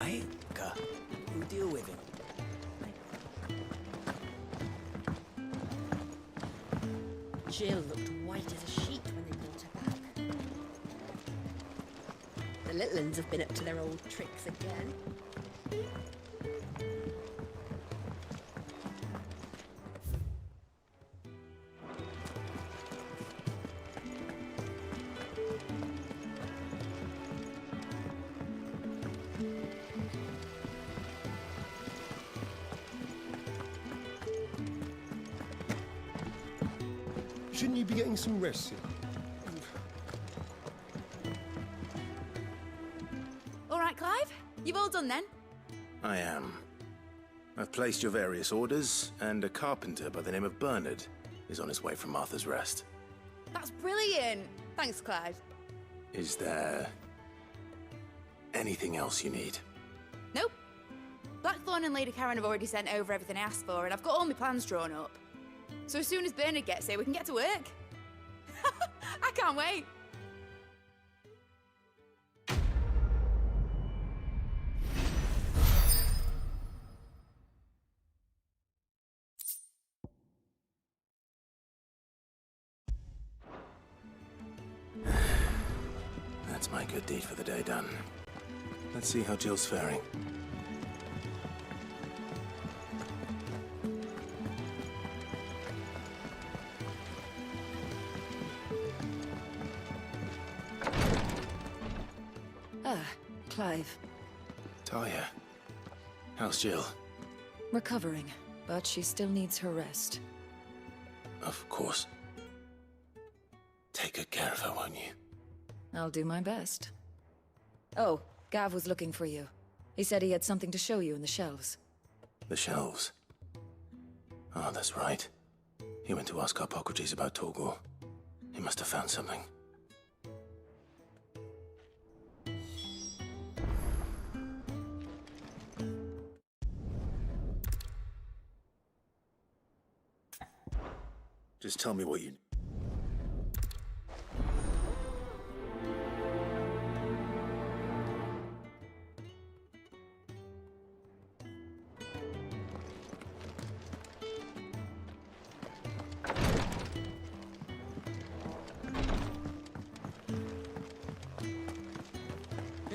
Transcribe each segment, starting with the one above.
Right? We'll deal with him. Jill looked white as a sheet when they brought her back. The little uns have been up to their old tricks again. Shouldn't you be getting some rest here? All right, Clive. You've all done then? I am. I've placed your various orders, and a carpenter by the name of Bernard is on his way from Arthur's Rest. That's brilliant. Thanks, Clive. Is there anything else you need? Nope. Blackthorn and Lady Karen have already sent over everything I asked for, and I've got all my plans drawn up. So as soon as Bernard gets here, we can get to work. I can't wait. That's my good deed for the day done. Let's see how Jill's faring. Clive. Talia, how's Jill? Recovering, but she still needs her rest. Of course. Take good care of her, won't you? I'll do my best. Oh, Gav was looking for you. He said he had something to show you in the shelves. The shelves. Oh, that's right. He went to ask Harpocrates about Torgor. He must have found something. Just tell me what you...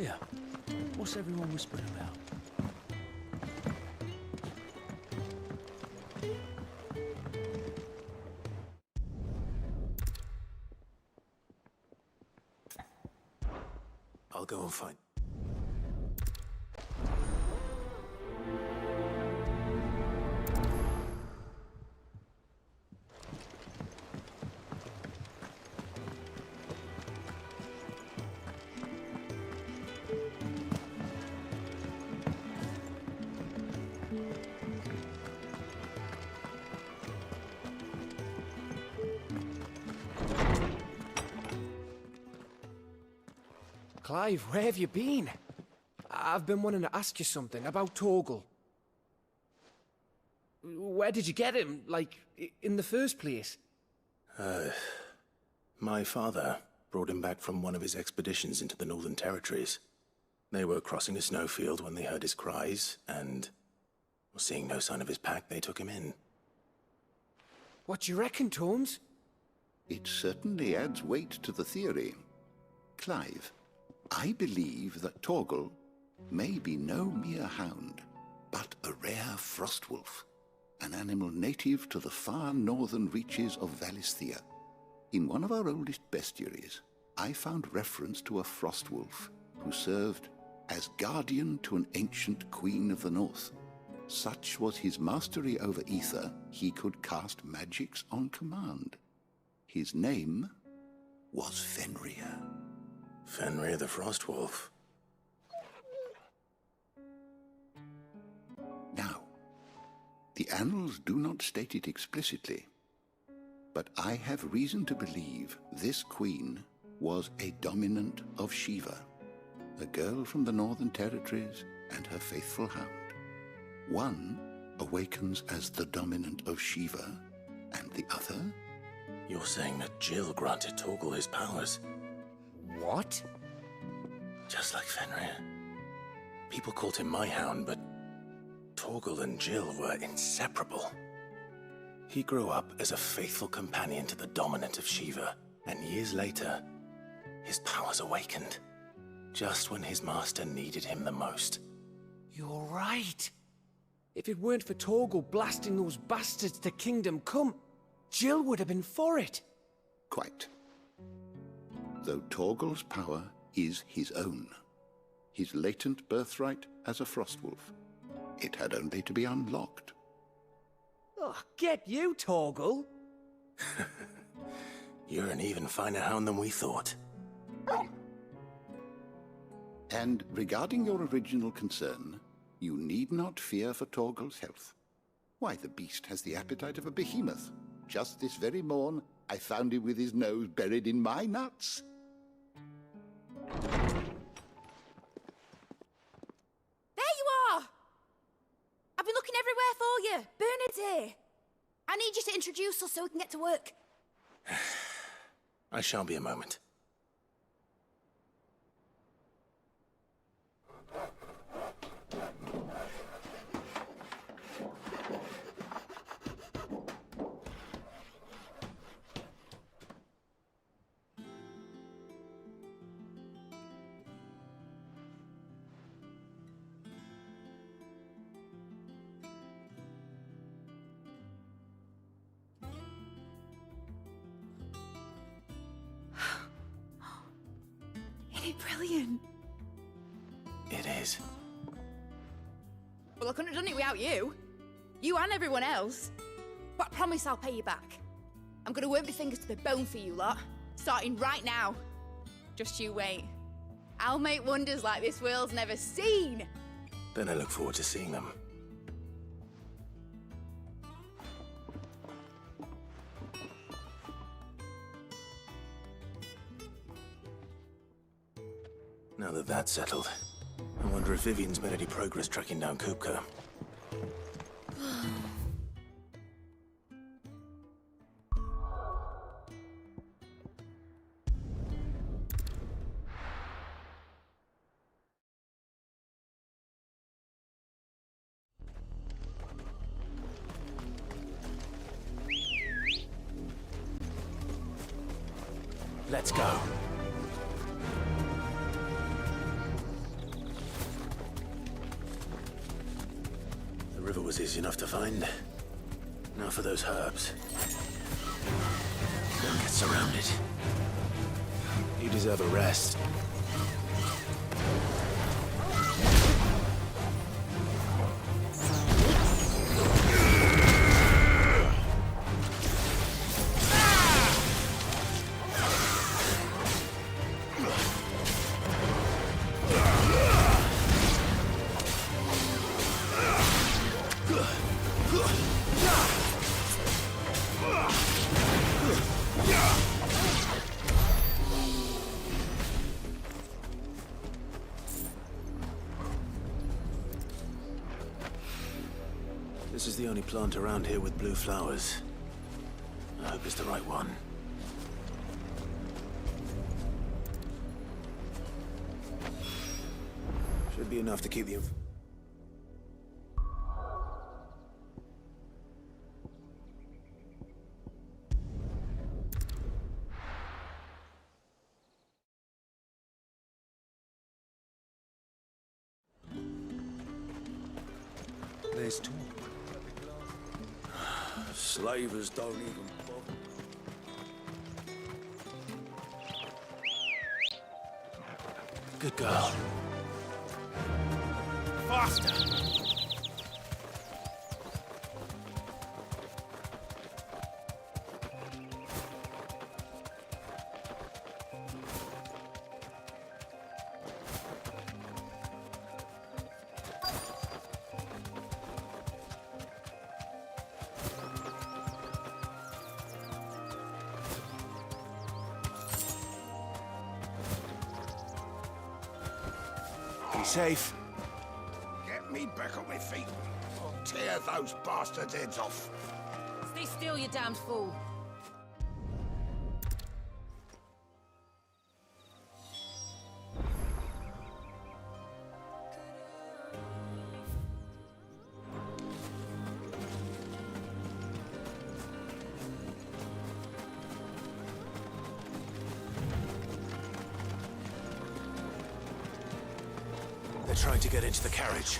Yeah. What's everyone whispering about? I'll go and find... Clive, where have you been? I've been wanting to ask you something about Torgal. Where did you get him, like, in the first place? My father brought him back from one of his expeditions into the Northern Territories. They were crossing a snowfield when they heard his cries, and, seeing no sign of his pack, they took him in. What do you reckon, Tomes? It certainly adds weight to the theory. Clive, I believe that Torgal may be no mere hound, but a rare frostwolf, an animal native to the far northern reaches of Valisthea. In one of our oldest bestiaries, I found reference to a frostwolf who served as guardian to an ancient queen of the north. Such was his mastery over ether, he could cast magics on command. His name was Fenrir. Fenrir the Frostwolf. Now, the annals do not state it explicitly, but I have reason to believe this queen was a dominant of Shiva, a girl from the Northern Territories and her faithful hound. One awakens as the dominant of Shiva, and the other... You're saying that Jill granted Torgal his powers? What? Just like Fenrir. People called him my hound, but Torgal and Jill were inseparable. He grew up as a faithful companion to the dominant of Shiva, and years later, his powers awakened, just when his master needed him the most. You're right. If it weren't for Torgal blasting those bastards to Kingdom Come, Jill would have been for it. Quite. Though Torgal's power is his own, his latent birthright as a Frostwolf. It had only to be unlocked. Oh, get you, Torgal. You're an even finer hound than we thought. And regarding your original concern, you need not fear for Torgal's health. Why, the beast has the appetite of a behemoth. Just this very morn, I found him with his nose buried in my nuts. There you are! I've been looking everywhere for you. Bernard's here. I need you to introduce us so we can get to work. I shall be a moment. Isn't it brilliant? It is. Well, I couldn't have done it without you. You and everyone else. But I promise I'll pay you back. I'm gonna work my fingers to the bone for you lot. Starting right now. Just you wait. I'll make wonders like this world's never seen. Then I look forward to seeing them. Now that that's settled, I wonder if Vivian's made any progress tracking down Kupka. Let's go. The river was easy enough to find. Now for those herbs. Don't get surrounded. You deserve a rest. This is the only plant around here with blue flowers. I hope it's the right one. Should be enough to keep the... There's talk. Slavers don't even bother. Good girl. Faster! Be safe. Get me back on my feet. I'll tear those bastards' heads off. Stay still, you damned fool. trying to get into the carriage.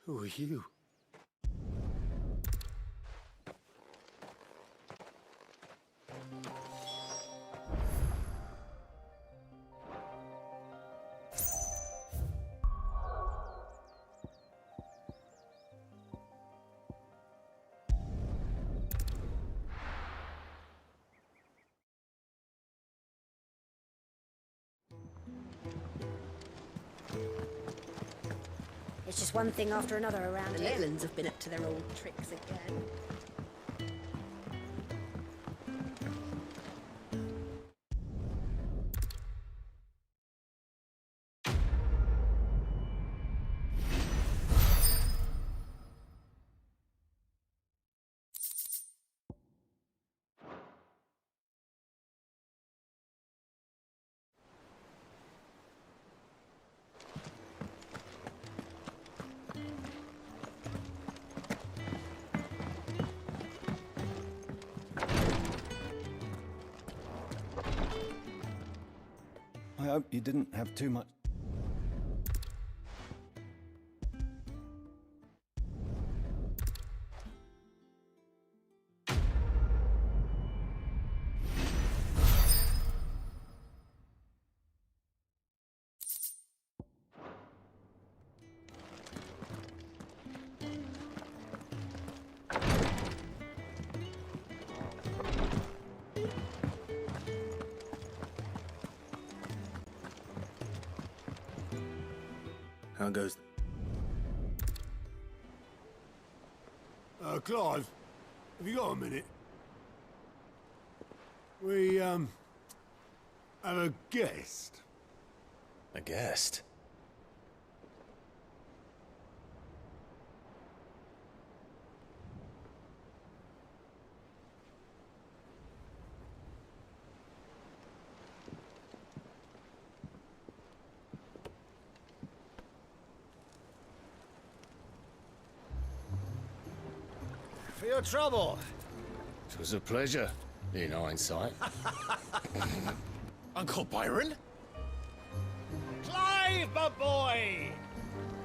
Who are you? It's just one thing after another around here. The Litlands have been up to their old tricks again. I hope you didn't have too much. How goes? Clive, have you got a minute? We, have a guest. A guest? For your trouble. It was a pleasure, in hindsight. Uncle Byron? Clive, my boy!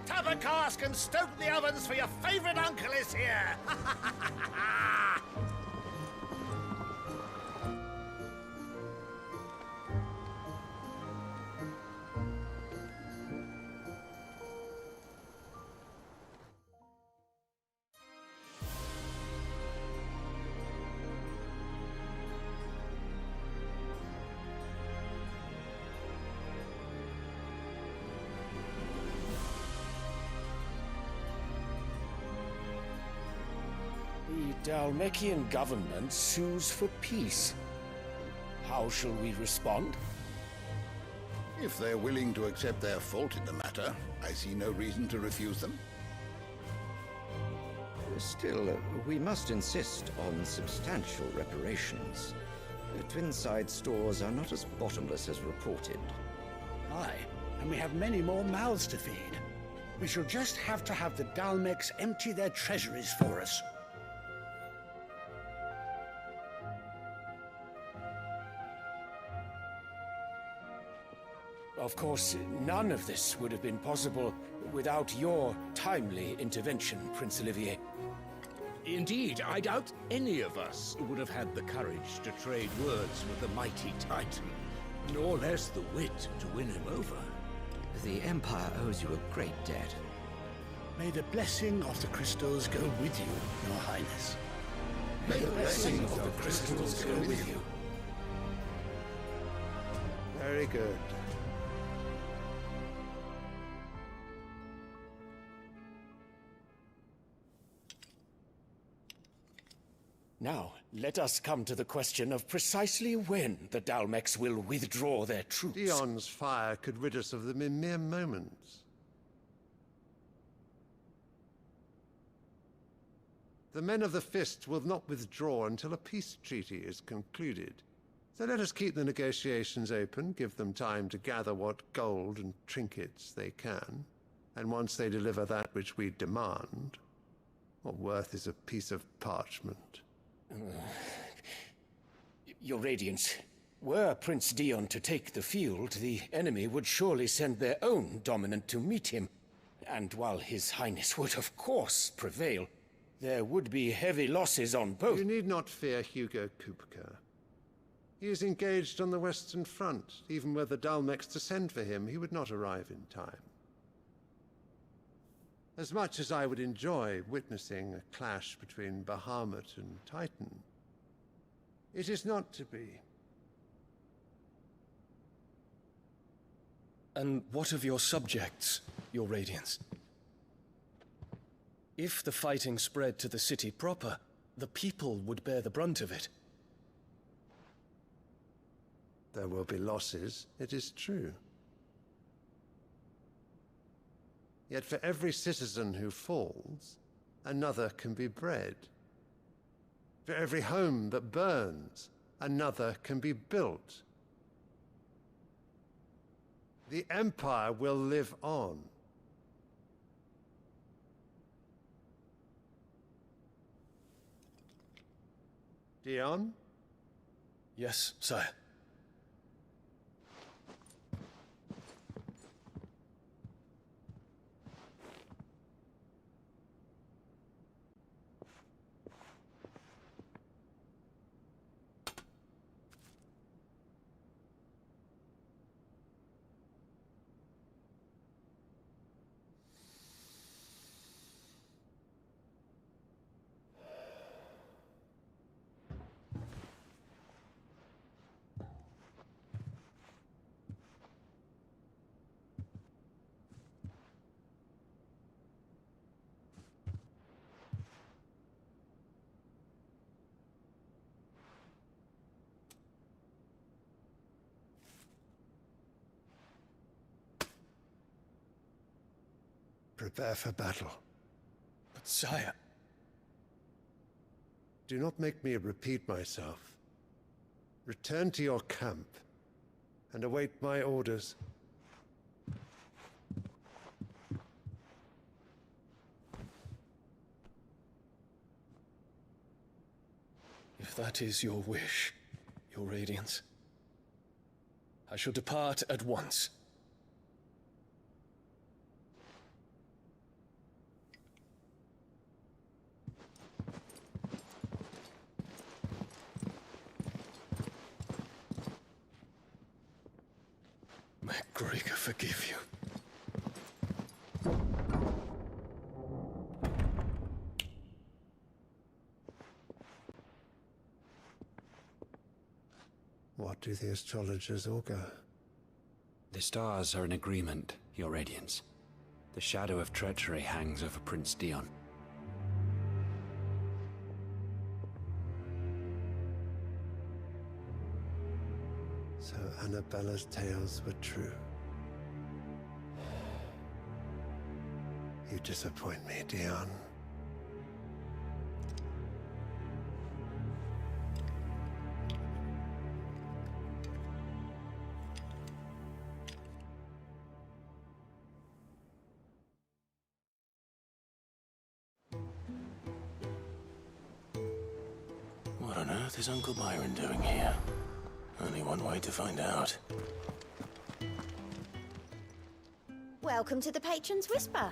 Tap a cask and stoke the ovens for your favourite uncle is here! Dalmekian government sues for peace. How shall we respond? If they're willing to accept their fault in the matter, I see no reason to refuse them. Still, we must insist on substantial reparations. Twinside stores are not as bottomless as reported. Aye, and we have many more mouths to feed. We shall just have to have the Dalmecs empty their treasuries for us. Of course, none of this would have been possible without your timely intervention, Prince Olivier. Indeed, I doubt any of us would have had the courage to trade words with the mighty Titan, nor less the wit to win him over. The Empire owes you a great debt. May the blessing of the crystals go with you, Your Highness. May the blessing of the crystals go with you. Very good. Now, let us come to the question of precisely when the Dalmecs will withdraw their troops. Dion's fire could rid us of them in mere moments. The men of the Fist will not withdraw until a peace treaty is concluded. So let us keep the negotiations open, give them time to gather what gold and trinkets they can, and once they deliver that which we demand, what worth is a piece of parchment? Your Radiance, were Prince Dion to take the field, the enemy would surely send their own dominant to meet him. And while His Highness would of course prevail, there would be heavy losses on both. You need not fear Hugo Kupka. He is engaged on the Western Front. Even were the Dalmecs to send for him, he would not arrive in time. As much as I would enjoy witnessing a clash between Bahamut and Titan, it is not to be. And what of your subjects, Your Radiance? If the fighting spread to the city proper, the people would bear the brunt of it. There will be losses, it is true. Yet for every citizen who falls, another can be bred. For every home that burns, another can be built. The Empire will live on. Dion? Yes, sire. Prepare for battle. But sire... Do not make me repeat myself. Return to your camp and await my orders. If that is your wish, Your Radiance, I shall depart at once. May Gregor forgive you. What do the astrologers augur? The stars are in agreement, Your Radiance. The shadow of treachery hangs over Prince Dion. So Annabella's tales were true. You disappoint me, Dion. What on earth is Uncle Byron doing here? Only one way to find out. Welcome to the Patron's Whisper.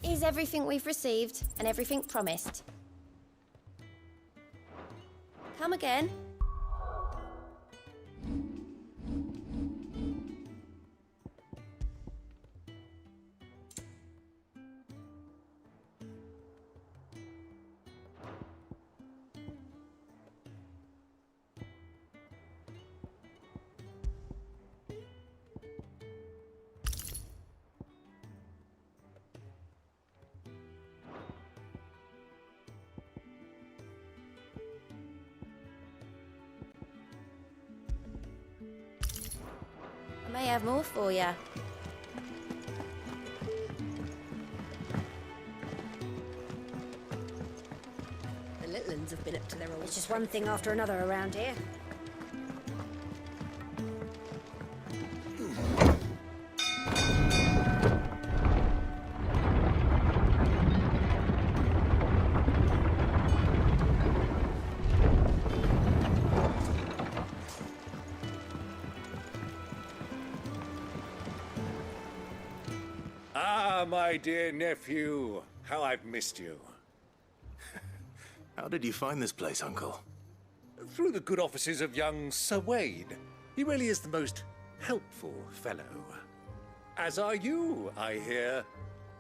Is everything we've received and everything promised? Come again? I may have more for you. The little ones have been up to their old... It's just one thing after another around here. My dear nephew, how I've missed you. How did you find this place, Uncle? Through the good offices of young Sir Wade. He really is the most helpful fellow. As are you, I hear.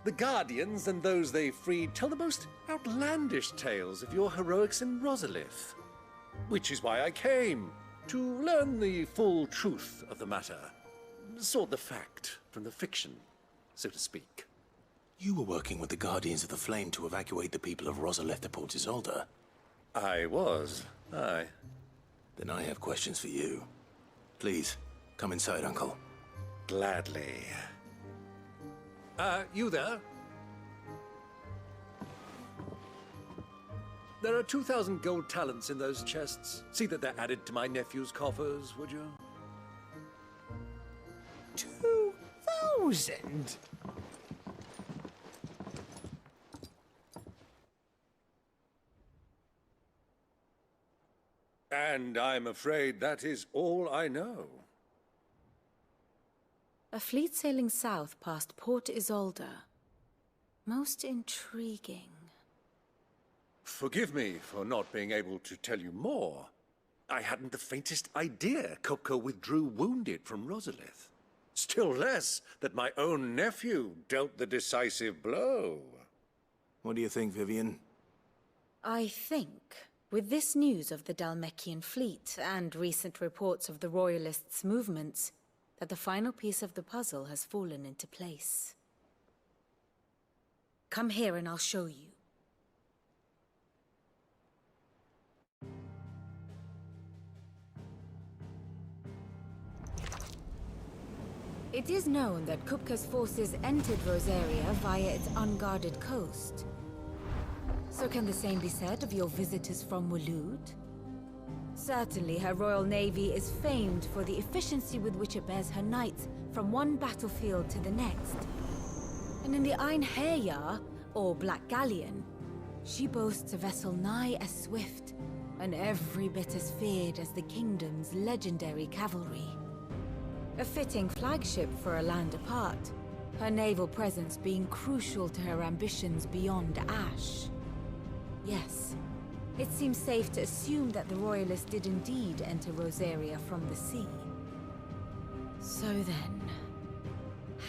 The Guardians and those they freed tell the most outlandish tales of your heroics in Rosalith. Which is why I came, to learn the full truth of the matter. Sort the fact from the fiction, so to speak. You were working with the Guardians of the Flame to evacuate the people of Rosalith to Port Isolde. I was, aye. Then I have questions for you. Please, come inside, Uncle. Gladly. You there? There are 2,000 gold talents in those chests. See that they're added to my nephew's coffers, would you? 2,000? And I'm afraid that is all I know. A fleet sailing south past Port Isolde. Most intriguing. Forgive me for not being able to tell you more. I hadn't the faintest idea Kopko withdrew wounded from Rosalith. Still less that my own nephew dealt the decisive blow. What do you think, Vivian? I think, with this news of the Dhalmekian fleet and recent reports of the Royalists' movements, that the final piece of the puzzle has fallen into place. Come here and I'll show you. It is known that Kupka's forces entered Rosaria via its unguarded coast. So can the same be said of your visitors from Waloed? Certainly her Royal Navy is famed for the efficiency with which it bears her knights from one battlefield to the next. And in the Einherjar, or Black Galleon, she boasts a vessel nigh as swift, and every bit as feared as the kingdom's legendary cavalry. A fitting flagship for a land apart, her naval presence being crucial to her ambitions beyond Ash. Yes, it seems safe to assume that the Royalists did indeed enter Rosaria from the sea. So then,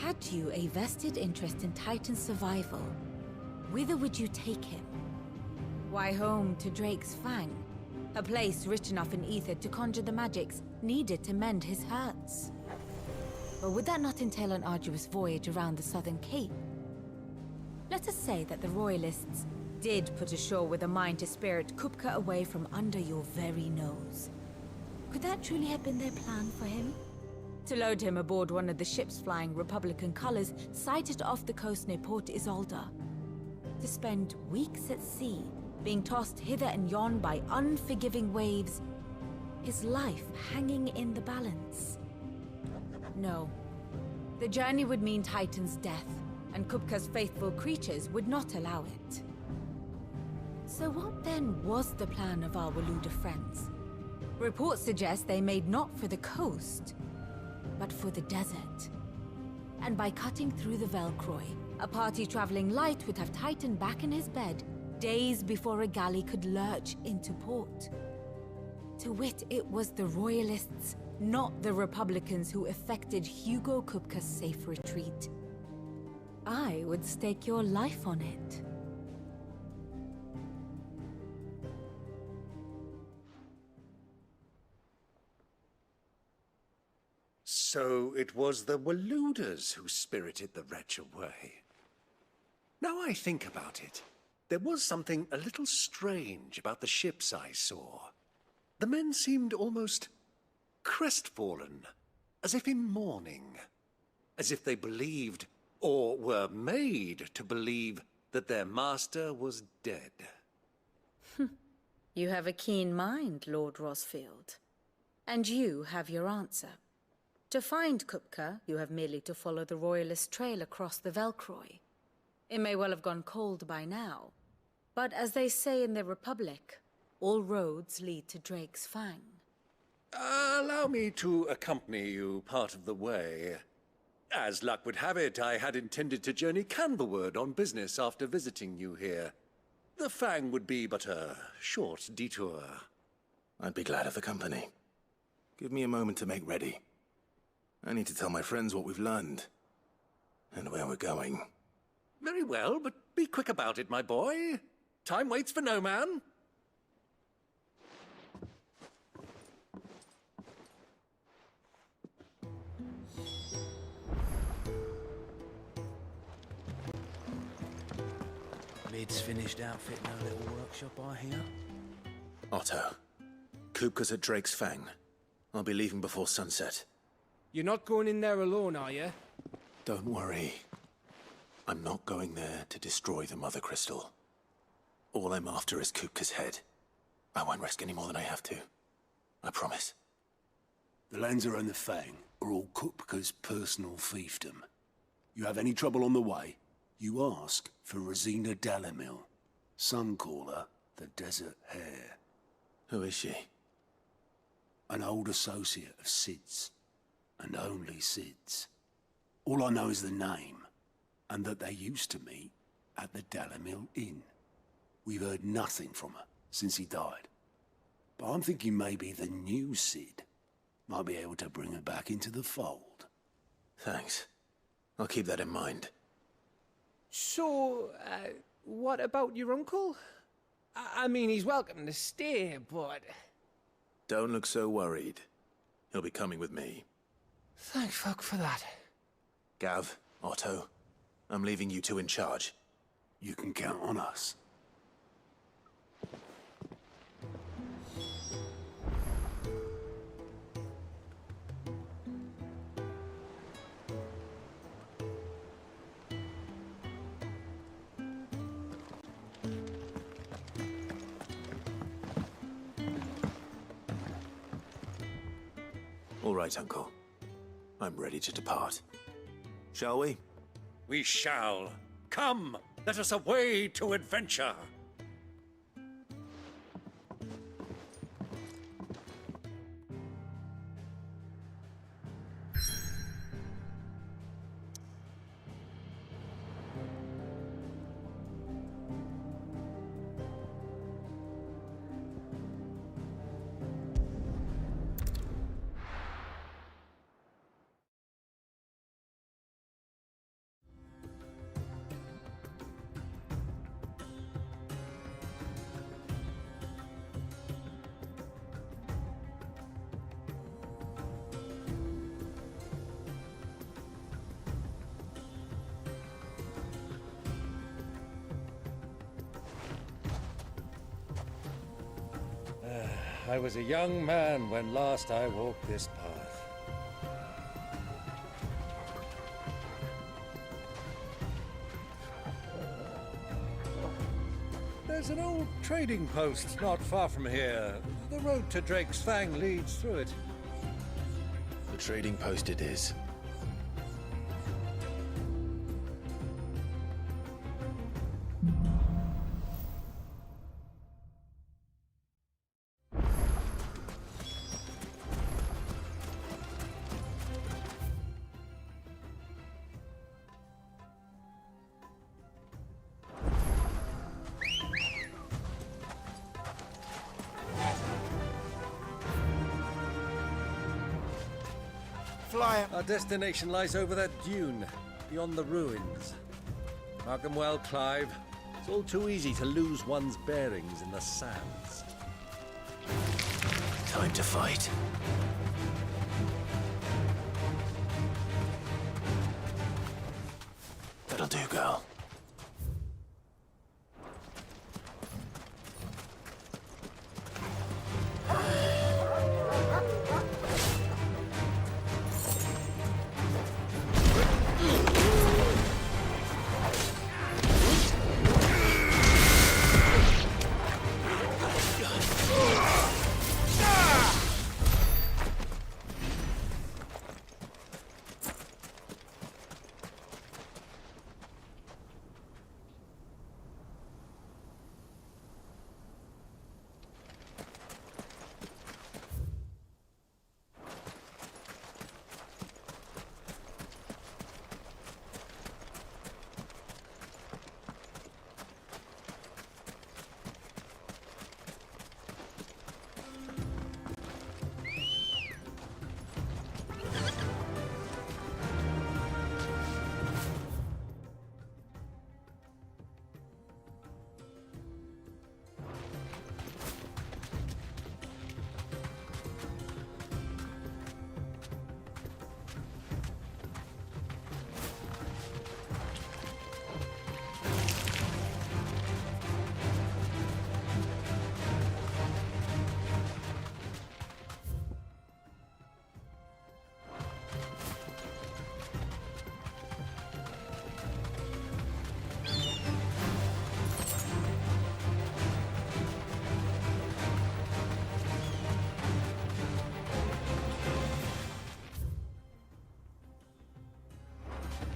had you a vested interest in Titan's survival, whither would you take him? Why, home to Drake's Fang, a place rich enough in ether to conjure the magics needed to mend his hurts. Or would that not entail an arduous voyage around the southern cape? Let us say that the Royalists did put ashore with a mind to spirit Kupka away from under your very nose. Could that truly have been their plan for him? To load him aboard one of the ships flying Republican colors sighted off the coast near Port Isolde. To spend weeks at sea, being tossed hither and yon by unforgiving waves, his life hanging in the balance. No. The journey would mean Titan's death, and Kupka's faithful creatures would not allow it. So what then was the plan of our Waluda friends? Reports suggest they made not for the coast, but for the desert. And by cutting through the Velcroy, a party traveling light would have Titan back in his bed days before a galley could lurch into port. To wit, it was the Royalists, not the Republicans, who effected Hugo Kupka's safe retreat. I would stake your life on it. So it was the Waludas who spirited the wretch away. Now I think about it, there was something a little strange about the ships I saw. The men seemed almost crestfallen, as if in mourning, as if they believed, or were made to believe, that their master was dead. You have a keen mind, Lord Rosfield. And you have your answer. To find Kupka, you have merely to follow the Royalist trail across the Velcroy. It may well have gone cold by now, but as they say in the Republic, all roads lead to Drake's Fang. Allow me to accompany you part of the way. As luck would have it, I had intended to journey Canberward on business after visiting you here. The Fang would be but a short detour. I'd be glad of the company. Give me a moment to make ready. I need to tell my friends what we've learned, and where we're going. Very well, but be quick about it, my boy. Time waits for no man. Lid's finished outfitting our little workshop, I hear. Otto, Kupka's at Drake's Fang. I'll be leaving before sunset. You're not going in there alone, are you? Don't worry. I'm not going there to destroy the Mother Crystal. All I'm after is Kupka's head. I won't risk any more than I have to. I promise. The Lancer and the Fang are all Kupka's personal fiefdom. You have any trouble on the way, you ask for Rosina Dalamil. Some call her the Desert Hare. Who is she? An old associate of Sid's. And only Sid's. All I know is the name, and that they used to meet at the Dalamil Inn. We've heard nothing from her since he died. But I'm thinking maybe the new Sid might be able to bring her back into the fold. Thanks. I'll keep that in mind. So, what about your uncle? I mean, he's welcome to stay, but... Don't look so worried. He'll be coming with me. Thank fuck for that. Gav, Otto, I'm leaving you two in charge. You can count on us. All right, Uncle. I'm ready to depart. Shall we? We shall. Come, let us away to adventure. I was a young man when last I walked this path. There's an old trading post not far from here. The road to Drake's Fang leads through it. The trading post it is. Our destination lies over that dune, beyond the ruins. Mark 'em well, Clive. It's all too easy to lose one's bearings in the sands. Time to fight. That'll do, girl.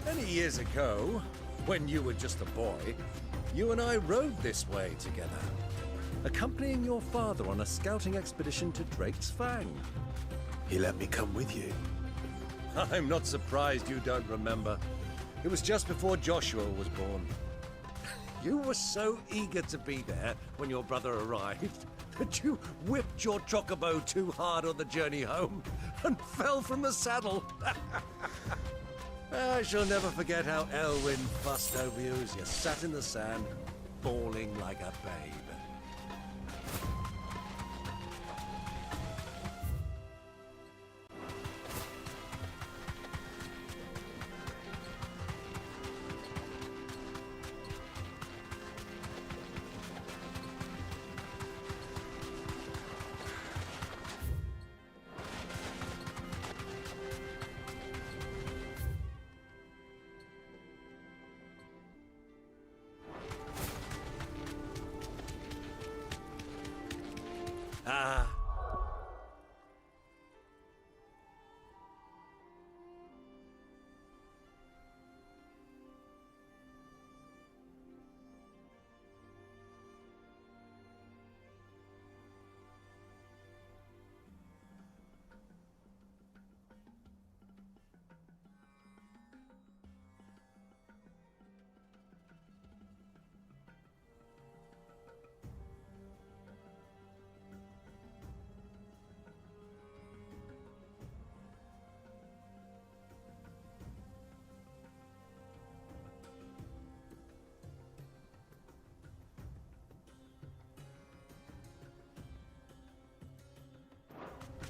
Many years ago, when you were just a boy, you and I rode this way together, accompanying your father on a scouting expedition to Drake's Fang. He let me come with you. I'm not surprised you don't remember. It was just before Joshua was born. You were so eager to be there when your brother arrived that you whipped your chocobo too hard on the journey home and fell from the saddle. I shall never forget how Elwyn fussed over you as you sat in the sand, bawling like a babe. Ah.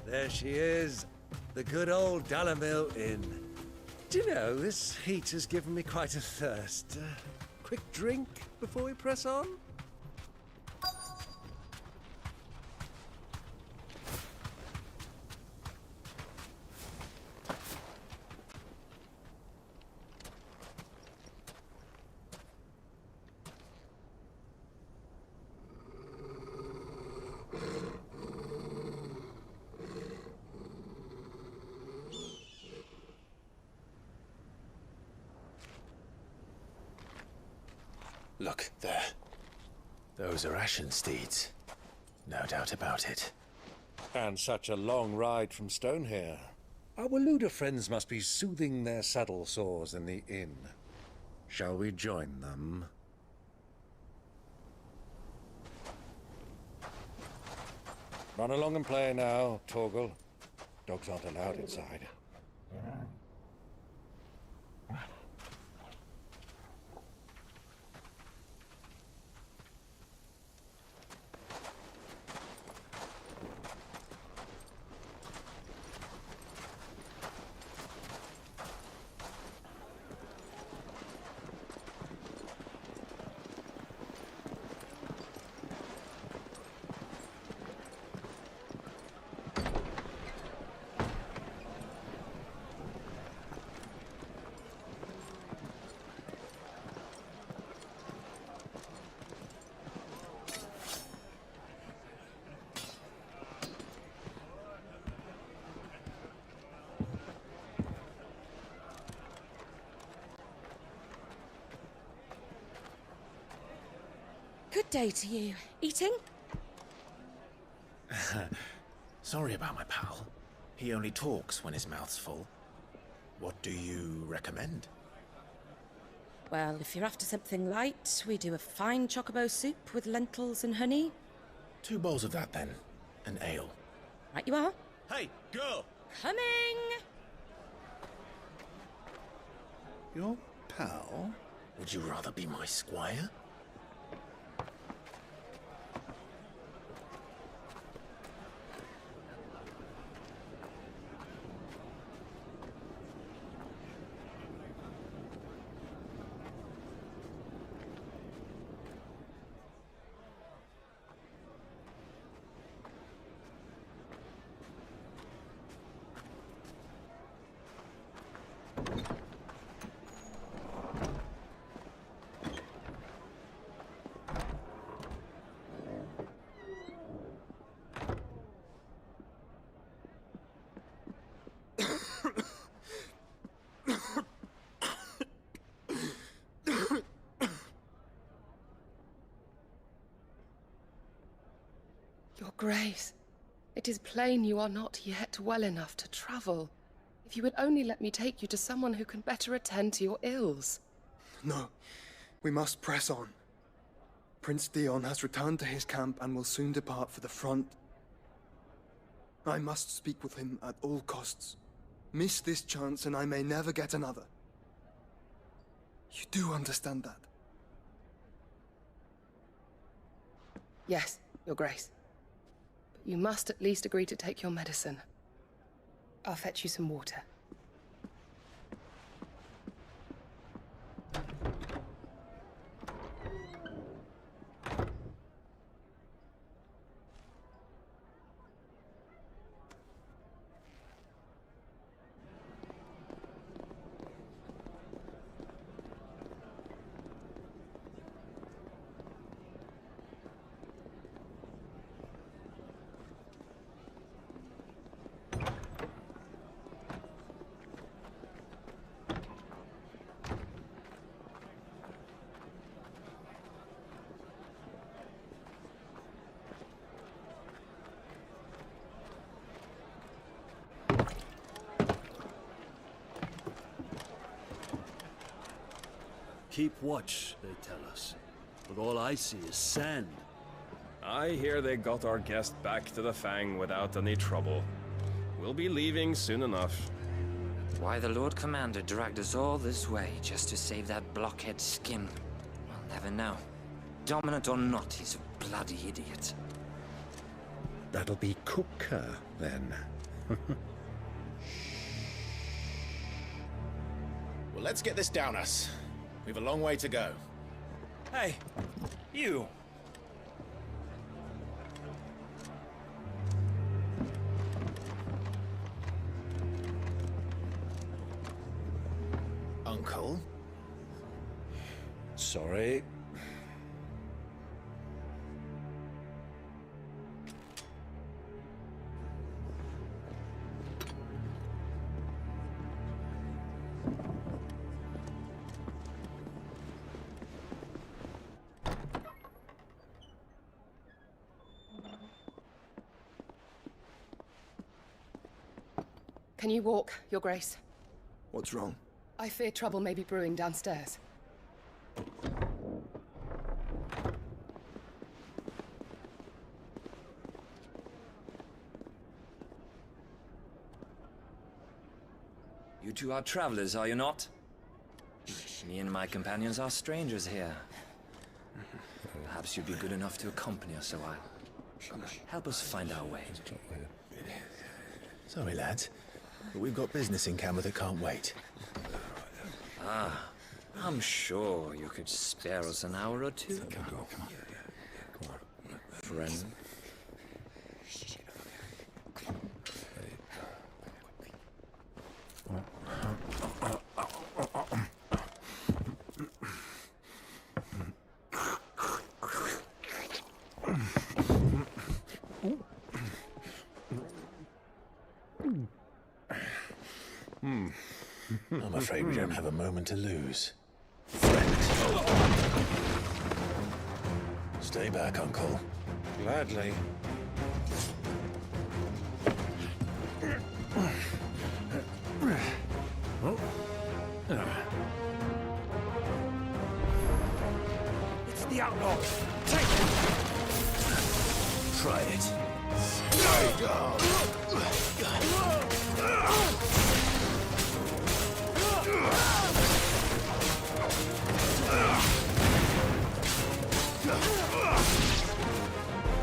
There she is, the good old Dalamil Inn. Do you know, this heat has given me quite a thirst. Quick drink before we press on? Look, there. Those are Ashen steeds. No doubt about it. And such a long ride from Stonehair. Our Waluda friends must be soothing their saddle sores in the inn. Shall we join them? Run along and play now, Torgal. Dogs aren't allowed inside. Good day to you. Eating? Sorry about my pal. He only talks when his mouth's full. What do you recommend? Well, if you're after something light, we do a fine chocobo soup with lentils and honey. 2 bowls of that, then. An ale. Right you are. Hey, girl! Coming! Your pal? Would you rather be my squire? Your Grace, it is plain you are not yet well enough to travel. If you would only let me take you to someone who can better attend to your ills. No, we must press on. Prince Dion has returned to his camp and will soon depart for the front. I must speak with him at all costs. Miss this chance and I may never get another. You do understand that? Yes, Your Grace. But you must at least agree to take your medicine. I'll fetch you some water. Keep watch, they tell us. But all I see is sand. I hear they got our guest back to the Fang without any trouble. We'll be leaving soon enough. Why the Lord Commander dragged us all this way just to save that blockhead's skin, we'll never know. Dominant or not, he's a bloody idiot. That'll be Cooker, then. Well, let's get this down us. We've a long way to go. Hey, you! Uncle? Sorry. Can you walk, Your Grace? What's wrong? I fear trouble may be brewing downstairs. You two are travelers, are you not? Me and my companions are strangers here. Perhaps you'd be good enough to accompany us a while. Help us find our way. Sorry, lads, but we've got business in camera that can't wait. Ah, I'm sure you could spare us an hour or two. Come on. Friend. I'm afraid we don't have a moment to lose. Stay back, Uncle. Gladly. It's the outlaw. Take it. Try it.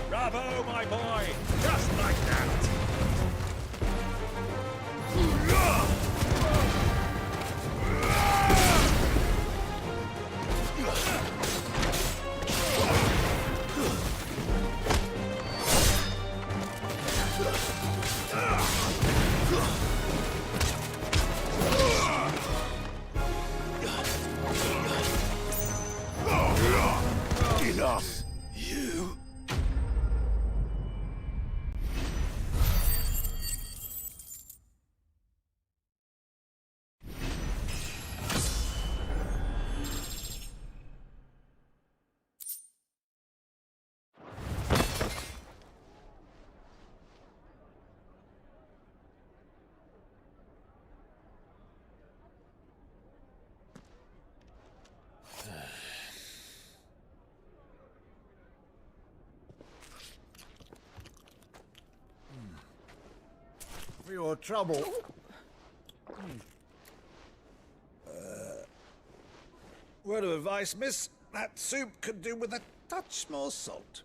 Bravo, my boy! Just like that! Enough! You... For your trouble. Word of advice, miss. That soup could do with a touch more salt.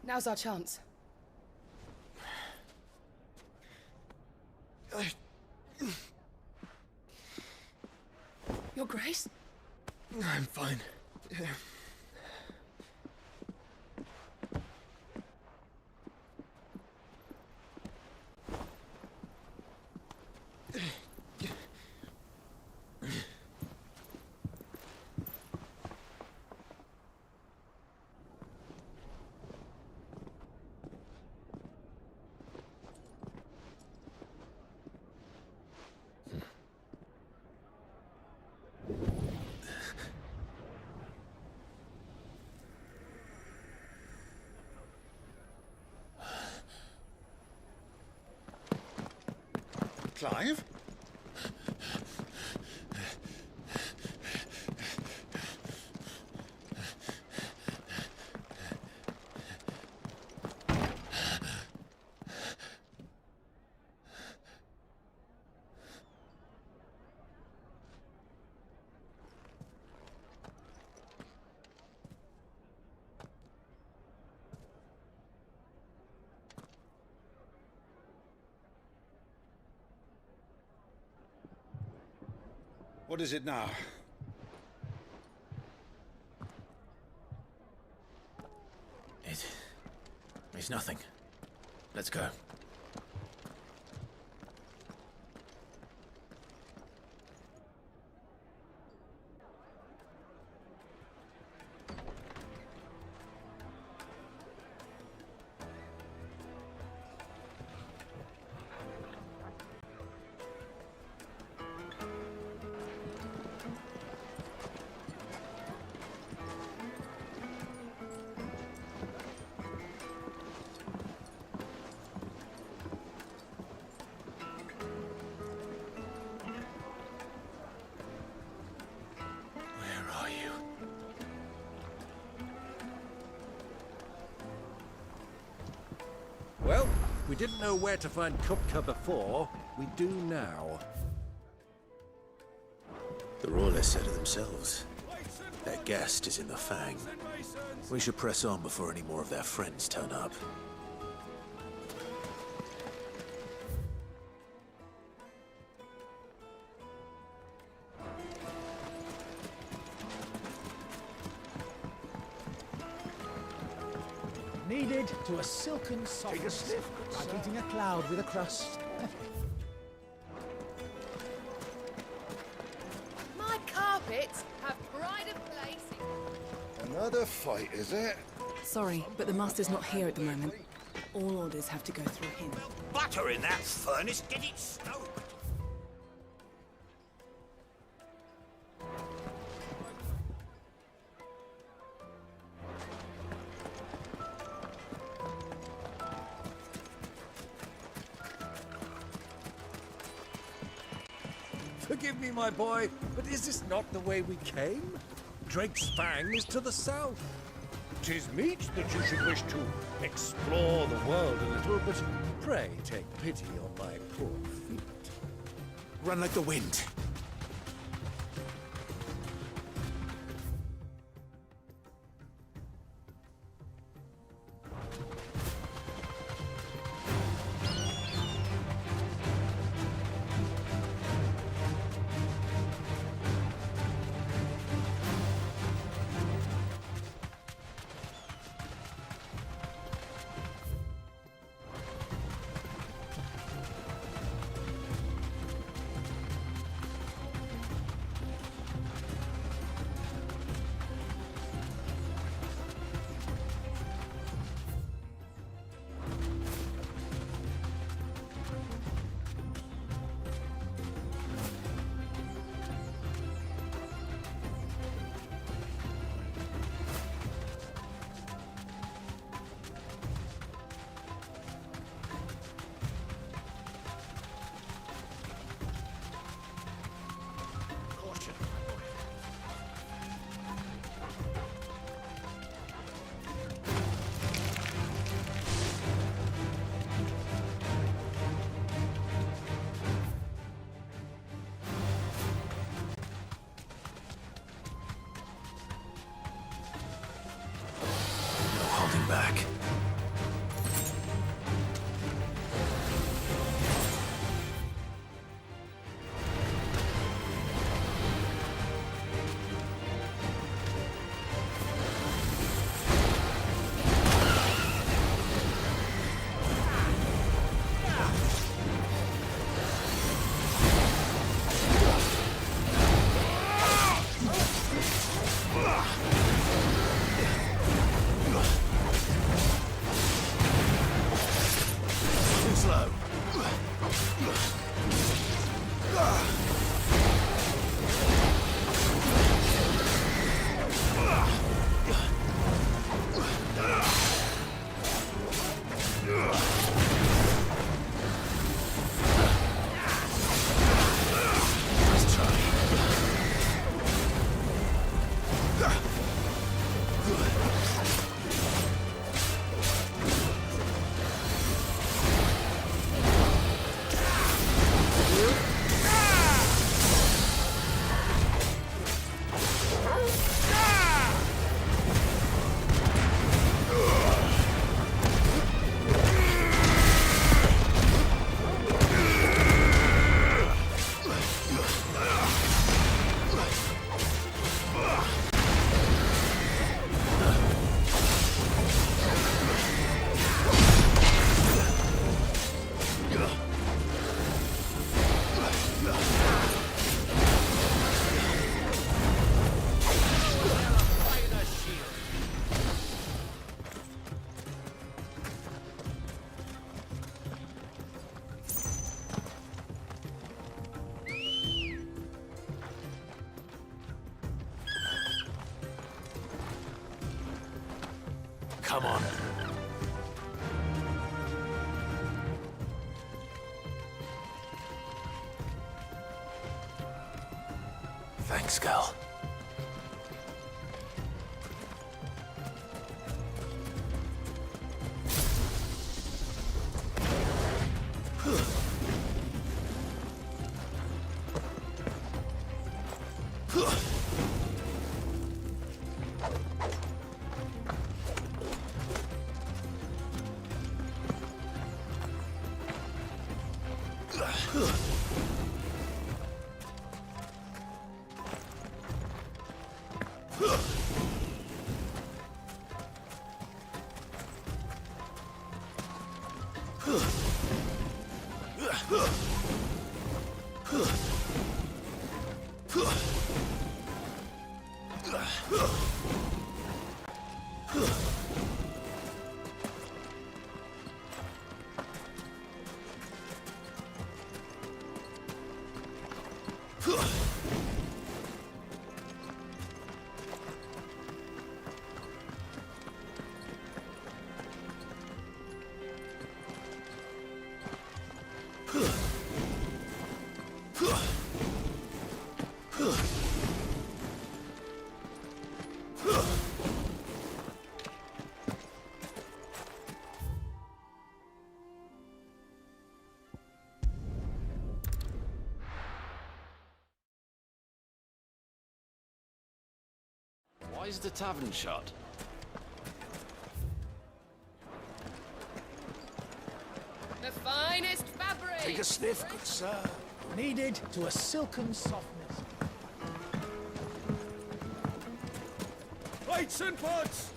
Now's our chance. Your Grace? I'm fine. Yeah. Clive? What is it now? It's nothing. Let's go. Well, we didn't know where to find Kupka before. We do now. The Royalists said it themselves. Their guest is in the Fang. We should press on before any more of their friends turn up. Kneaded to a silken softness. Take a sniff, like eating a cloud with a crust. My carpets have pride of place. Another fight, is it? Sorry, but the Master's not here at the moment. All orders have to go through him. Butter in that furnace, get it stoked. Forgive me, my boy, but is this not the way we came? Drake's Fang is to the south. 'Tis meet that you should wish to explore the world a little, but pray take pity on my poor feet. Run like the wind. Back. Come on. Thanks, girl. Why is the tavern shut? The finest fabric! Take a sniff, good sir. Kneaded to a silken softness. Lights and pots!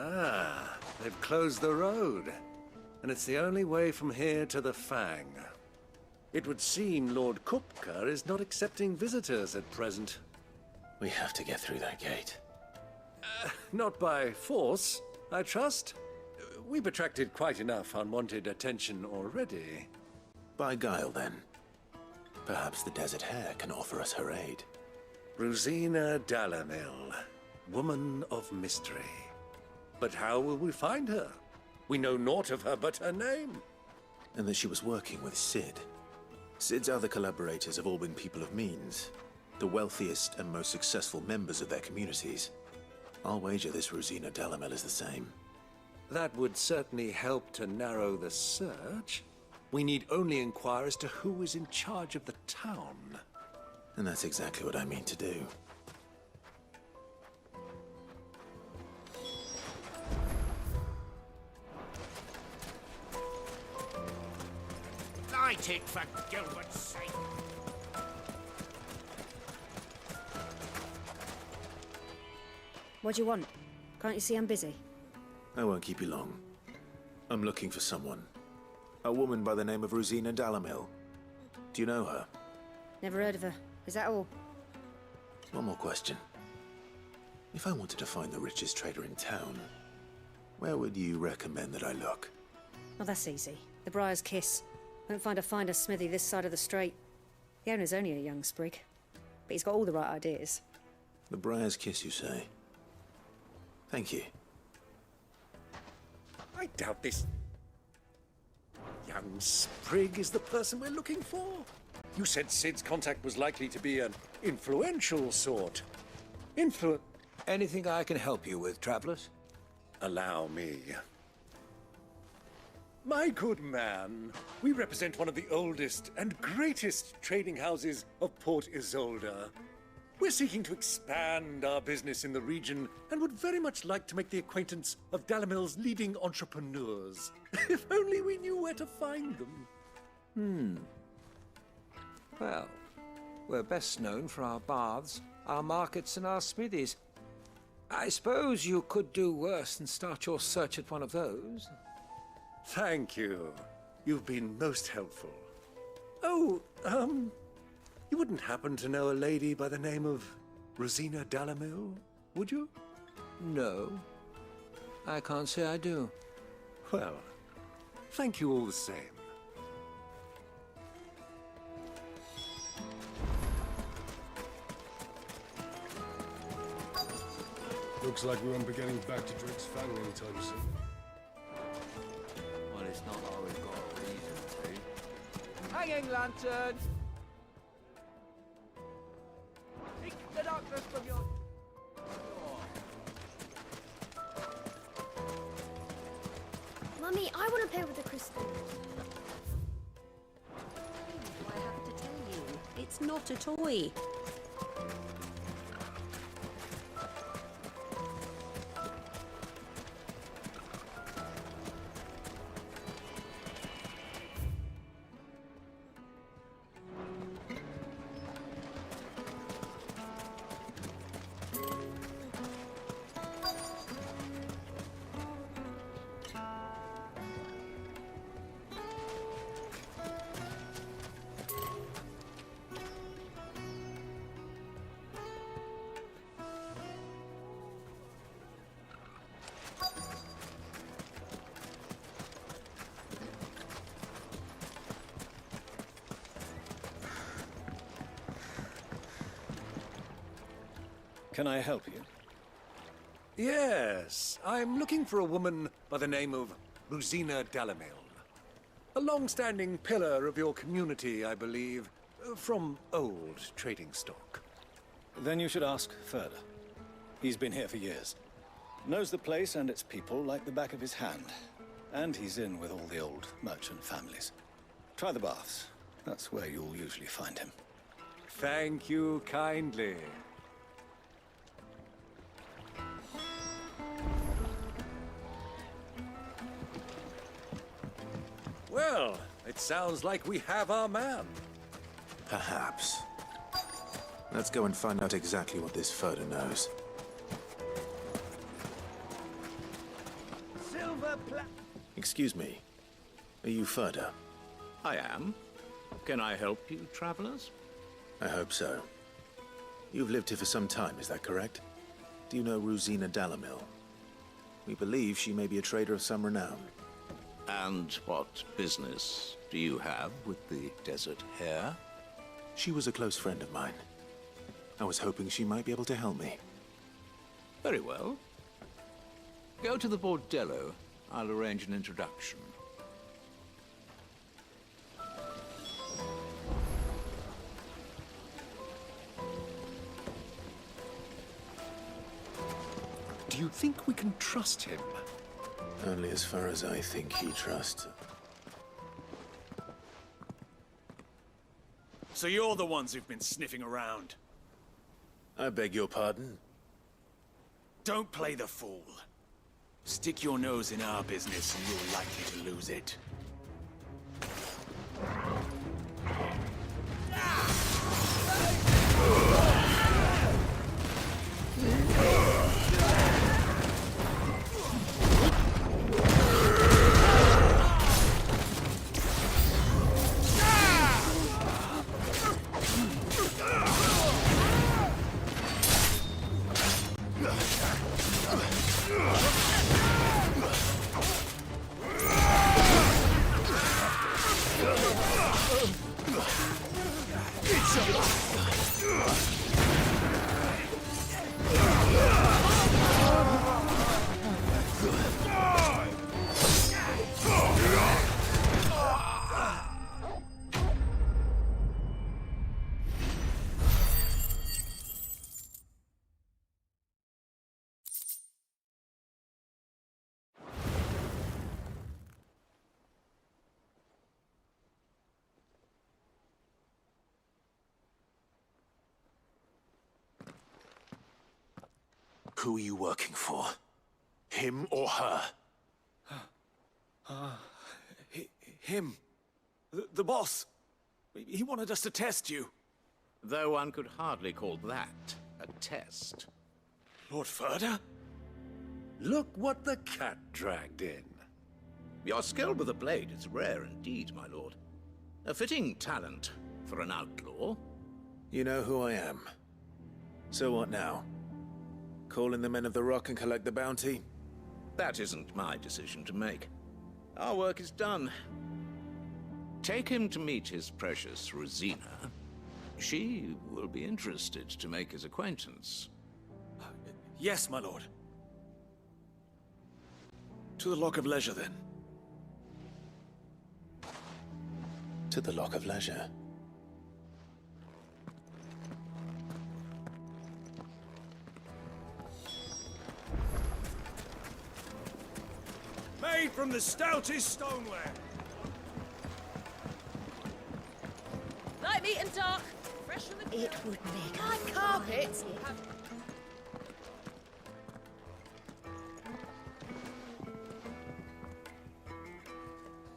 Ah, they've closed the road. And it's the only way from here to the Fang. It would seem Lord Kupka is not accepting visitors at present. We have to get through that gate. Not by force, I trust. We've attracted quite enough unwanted attention already. By guile, then. Perhaps the Desert Hare can offer us her aid. Rosina Dalamil, woman of mystery. But how will we find her? We know naught of her but her name. And that she was working with Cid. Cid's other collaborators have all been people of means, the wealthiest and most successful members of their communities. I'll wager this Rosina Dalamil is the same. That would certainly help to narrow the search. We need only inquire as to who is in charge of the town. And that's exactly what I mean to do. Light it, for Gilbert's sake! What do you want? Can't you see I'm busy? I won't keep you long. I'm looking for someone. A woman by the name of Rosina Dalamil. Do you know her? Never heard of her. Is that all? One more question. If I wanted to find the richest trader in town, where would you recommend that I look? Oh, that's easy. The Briar's Kiss. Won't find a finer smithy this side of the strait. The owner's only a young sprig, but he's got all the right ideas. The Briar's Kiss, you say? Thank you. I doubt this young sprig is the person we're looking for. You said Cid's contact was likely to be an influential sort. Anything I can help you with, travelers? Allow me. My good man, we represent one of the oldest and greatest trading houses of Port Isolde. We're seeking to expand our business in the region and would very much like to make the acquaintance of Dalamil's leading entrepreneurs. If only we knew where to find them. Well, we're best known for our baths, our markets, and our smithies. I suppose you could do worse than start your search at one of those. Thank you. You've been most helpful. Oh, you wouldn't happen to know a lady by the name of Rosina Dalamil, would you? No. I can't say I do. Well, thank you all the same. Looks like we won't be getting back to Drake's Fang anytime soon. Well, it's not like we've got a reason to. Hanging lanterns! Take the darkness from your... Mummy, I want to play with the crystal. I have to tell you, it's not a toy. Can I help you? Yes, I'm looking for a woman by the name of Rosina Dalamil. A long-standing pillar of your community, I believe, from old trading stock. Then you should ask further. He's been here for years. Knows the place and its people like the back of his hand. And he's in with all the old merchant families. Try the baths. That's where you'll usually find him. Thank you kindly. Well, it sounds like we have our man. Perhaps. Let's go and find out exactly what this Furder knows. Excuse me. Are you Furder? I am. Can I help you, travelers? I hope so. You've lived here for some time, is that correct? Do you know Rosina Dalamil? We believe she may be a trader of some renown. And what business do you have with the desert hare? She was a close friend of mine. I was hoping she might be able to help me. Very well. Go to the bordello. I'll arrange an introduction. Do you think we can trust him? Only as far as I think he trusts. So you're the ones who've been sniffing around? I beg your pardon? Don't play the fool. Stick your nose in our business and you're likely to lose it. Who are you working for? Him or her? Him. The boss. He wanted us to test you. Though one could hardly call that a test. Lord Furder? Look what the cat dragged in. Your skill with a blade is rare indeed, my lord. A fitting talent for an outlaw. You know who I am. So what now? Call in the Men of the Rock and collect the bounty? That isn't my decision to make. Our work is done. Take him to meet his precious Rosina. She will be interested to make his acquaintance. Yes, my lord. To the Lock of Leisure, then. To the Lock of Leisure. Made from the stoutest stoneware. Light, meat and dark. Fresh from the... It would make like carpets.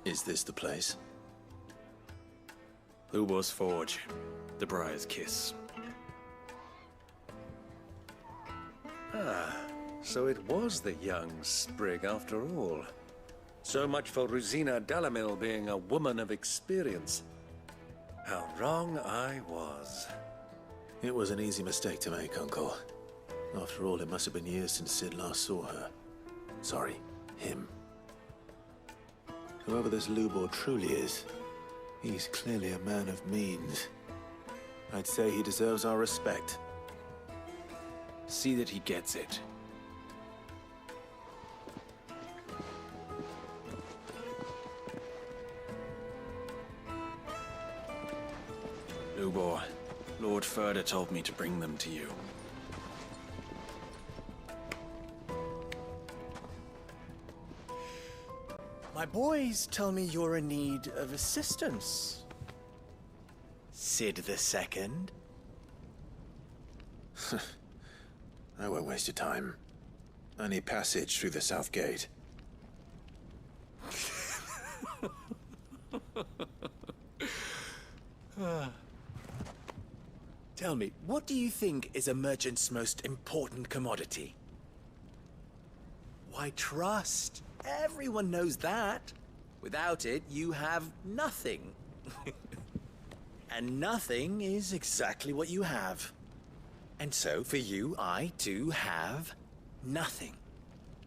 Is this the place? Lubo's Forge. The Briar's Kiss. Ah, so it was the young sprig after all. So much for Rosina Dalamil being a woman of experience. How wrong I was. It was an easy mistake to make, Uncle. After all, it must have been years since Sid last saw her. Sorry, him. Whoever this Lubor truly is, he's clearly a man of means. I'd say he deserves our respect. See that he gets it. Lubor, Lord Furder told me to bring them to you. My boys tell me you're in need of assistance. Sid the Second. I won't waste your time. I need passage through the south gate. Tell me, what do you think is a merchant's most important commodity? Why, trust. Everyone knows that. Without it, you have nothing. And nothing is exactly what you have. And so, for you, I, too, have nothing.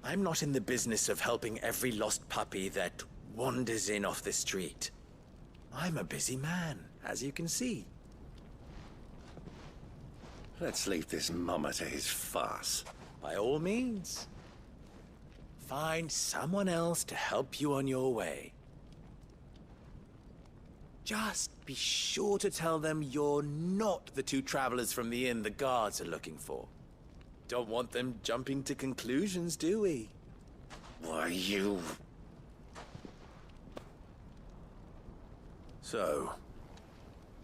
I'm not in the business of helping every lost puppy that wanders in off the street. I'm a busy man, as you can see. Let's leave this mummer to his farce. By all means. Find someone else to help you on your way. Just be sure to tell them you're not the two travelers from the inn the guards are looking for. Don't want them jumping to conclusions, do we? Why, you... So,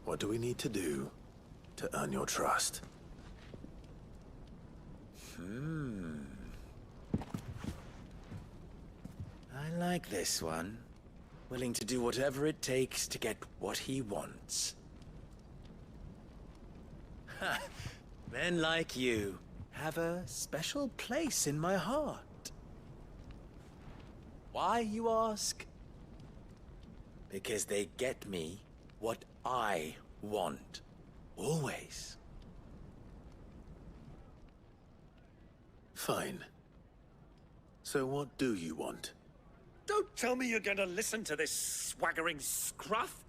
what do we need to do to earn your trust? I like this one. Willing to do whatever it takes to get what he wants. Ha! Men like you have a special place in my heart. Why, you ask? Because they get me what I want. Always. Fine. So what do you want? Don't tell me you're going to listen to this swaggering scruff!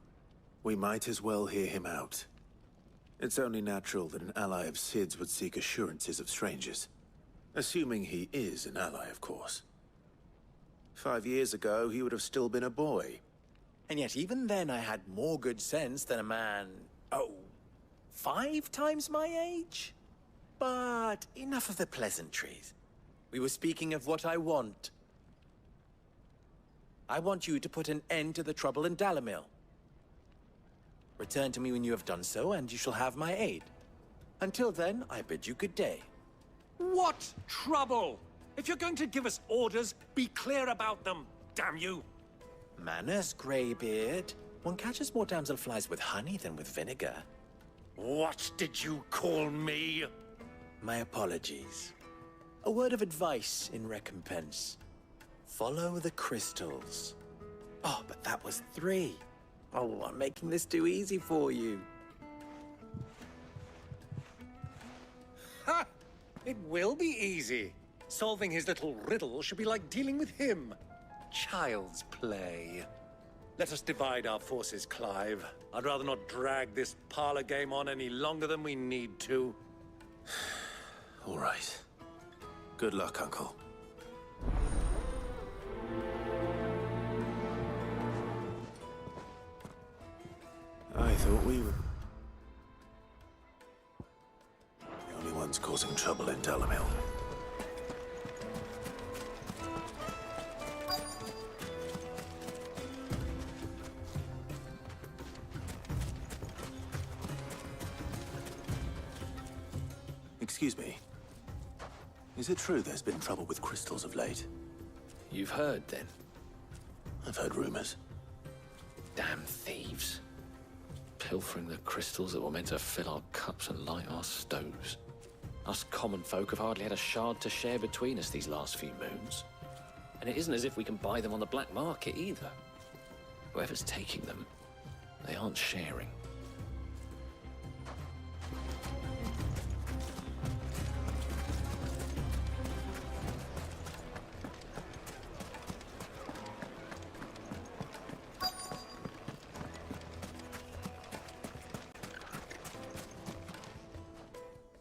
We might as well hear him out. It's only natural that an ally of Sid's would seek assurances of strangers. Assuming he is an ally, of course. 5 years ago, he would have still been a boy. And yet even then I had more good sense than a man, 5 times my age? But enough of the pleasantries. We were speaking of what I want. I want you to put an end to the trouble in Dalamil. Return to me when you have done so, and you shall have my aid. Until then, I bid you good day. What trouble? If you're going to give us orders, be clear about them, damn you! Manners, Greybeard. One catches more damselflies with honey than with vinegar. What did you call me? My apologies. A word of advice in recompense. Follow the crystals. Oh, but that was 3. Oh, I'm making this too easy for you. Ha! It will be easy. Solving his little riddle should be like dealing with him. Child's play. Let us divide our forces, Clive. I'd rather not drag this parlor game on any longer than we need to. All right. Good luck, Uncle. I thought we were the only ones causing trouble in Dalamil. Excuse me. Is it true there's been trouble with crystals of late? You've heard, then? I've heard rumors. Damn thieves. Pilfering the crystals that were meant to fill our cups and light our stoves. Us common folk have hardly had a shard to share between us these last few moons. And it isn't as if we can buy them on the black market either. Whoever's taking them, they aren't sharing.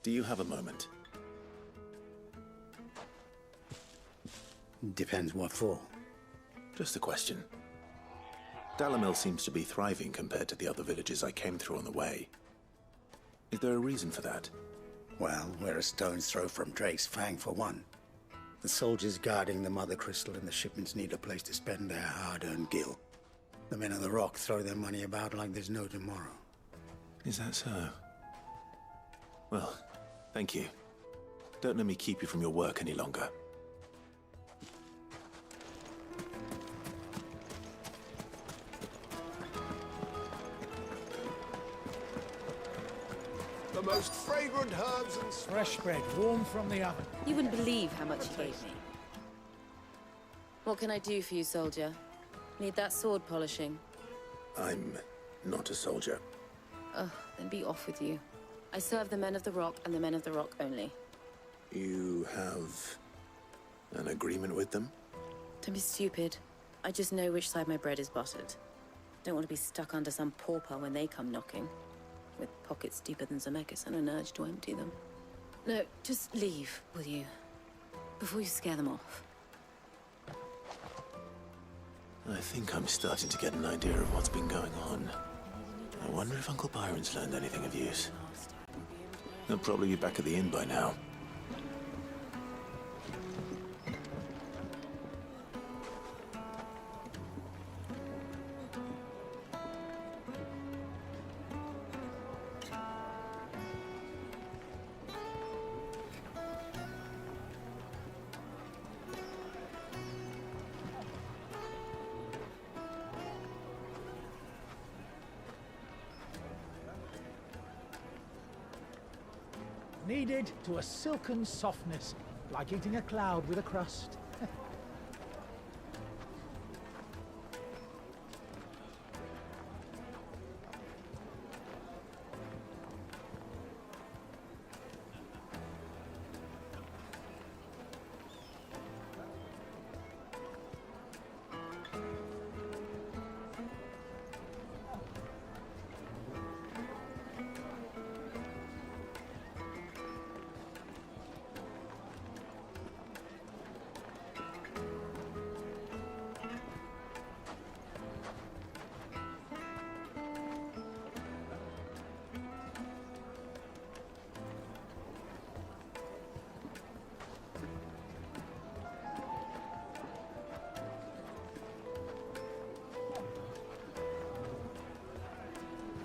Do you have a moment? Depends what for. Just a question. Dalamil seems to be thriving compared to the other villages I came through on the way. Is there a reason for that? Well, we're a stone's throw from Drake's Fang, for one. The soldiers guarding the Mother Crystal and the shipments need a place to spend their hard-earned gil. The men of the Rock throw their money about like there's no tomorrow. Is that so? Well, thank you. Don't let me keep you from your work any longer. The most fragrant herbs and fresh bread, warm from the oven. You wouldn't believe how much he gave me. What can I do for you, soldier? Need that sword polishing? I'm not a soldier. Oh, then be off with you. I serve the men of the Rock and the men of the Rock only. You have an agreement with them? Don't be stupid. I just know which side my bread is buttered. Don't want to be stuck under some pauper when they come knocking. With pockets deeper than Zemeckis and an urge to empty them. No, just leave, will you? Before you scare them off. I think I'm starting to get an idea of what's been going on. I wonder if Uncle Byron's learned anything of use. He'll probably be back at the inn by now. Kneaded to a silken softness, like eating a cloud with a crust.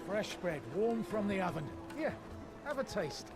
Fresh bread, warm from the oven. Here, have a taste.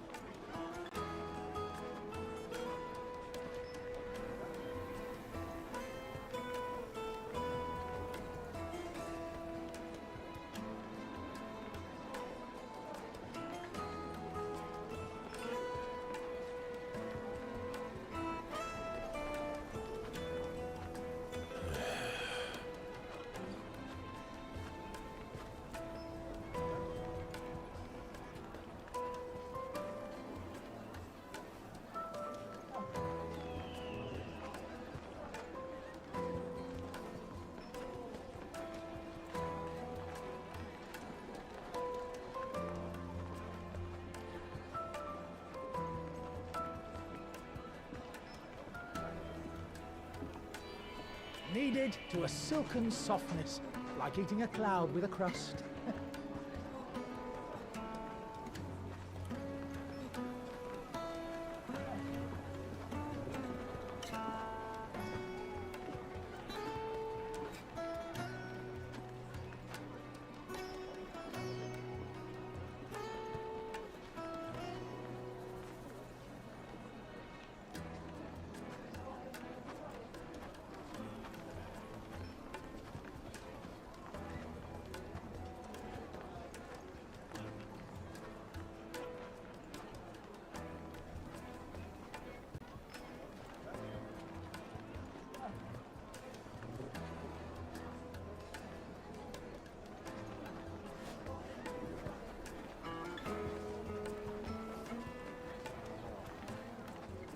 Kneaded to a silken softness, like eating a cloud with a crust.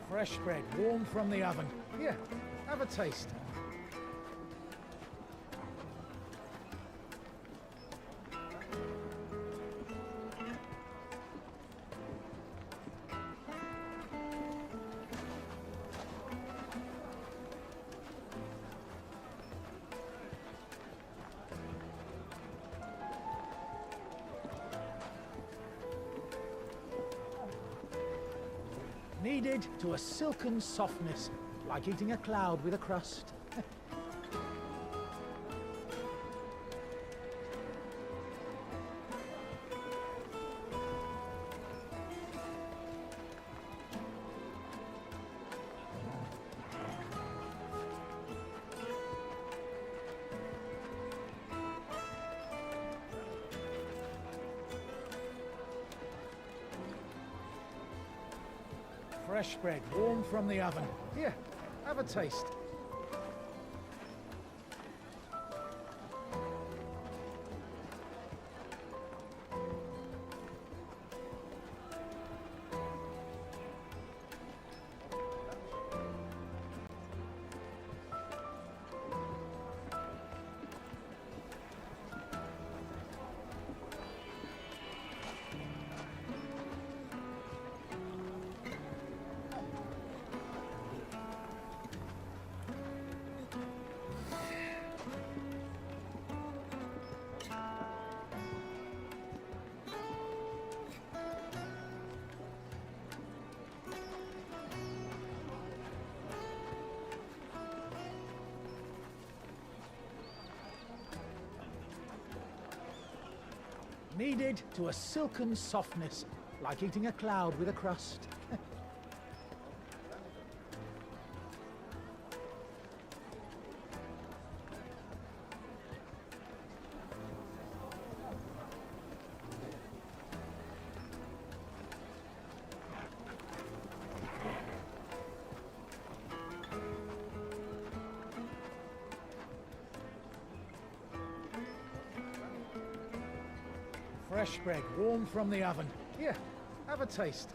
Fresh bread, warm from the oven. Here, have a taste. Kneaded to a silken softness, like eating a cloud with a crust. Fresh bread, warm from the oven. Here, have a taste. Kneaded to a silken softness, like eating a cloud with a crust. Fresh bread, warm from the oven. Here, have a taste.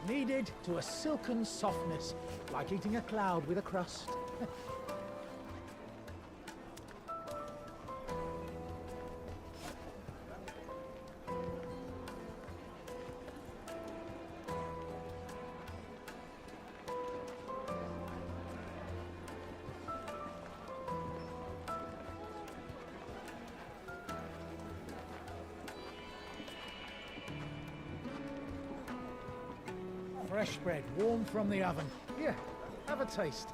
Kneaded to a silken softness, like eating a cloud with a crust. Fresh bread, warm from the oven. Here, have a taste.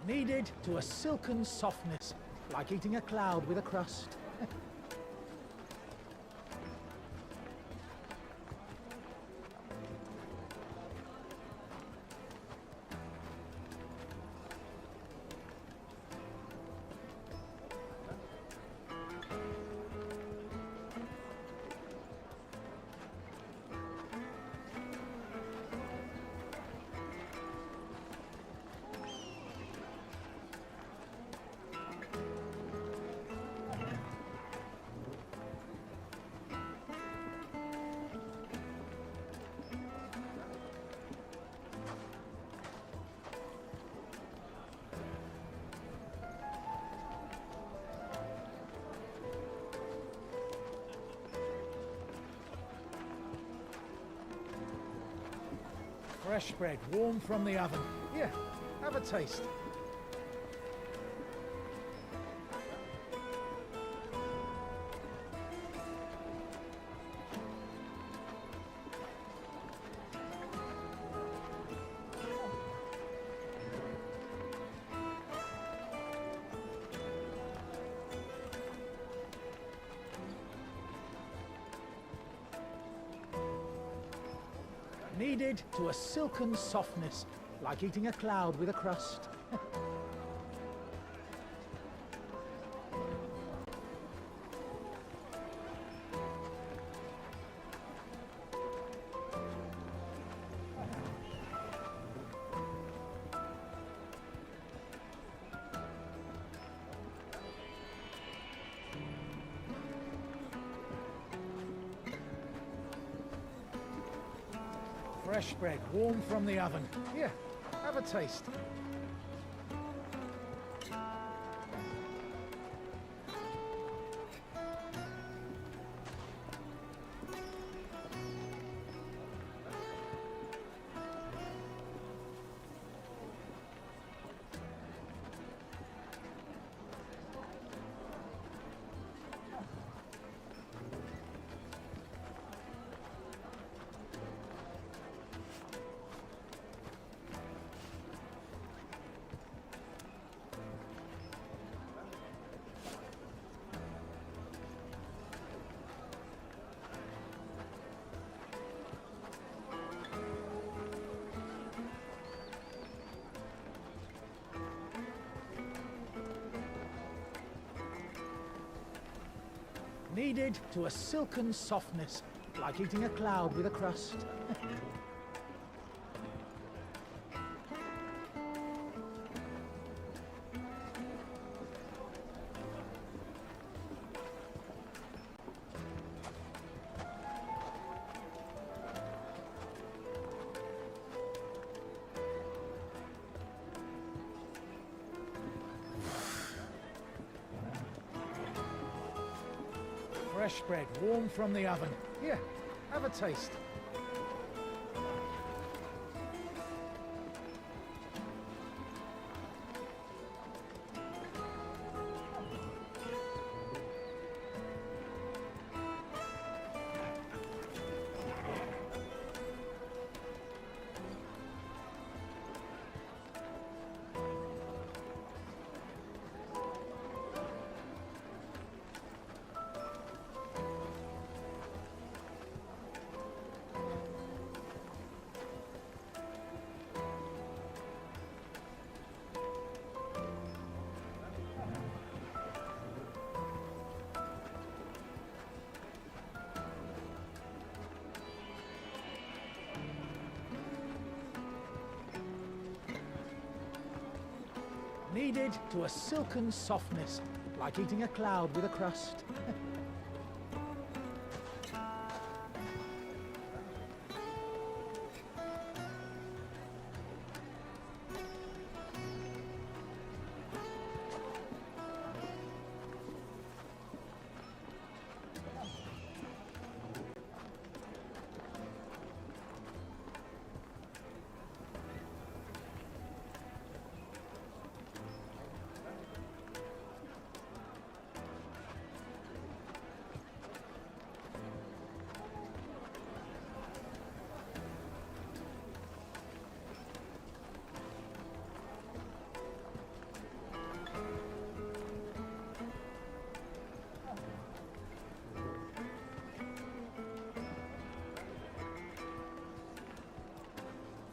Kneaded to a silken softness, like eating a cloud with a crust. Fresh bread, warm from the oven. Here, have a taste. Kneaded to a silken softness, like eating a cloud with a crust. Fresh bread, warm from the oven. Here, have a taste. Kneaded to a silken softness, like eating a cloud with a crust. Fresh bread, warm from the oven. Here, have a taste. Kneaded to a silken softness, like eating a cloud with a crust.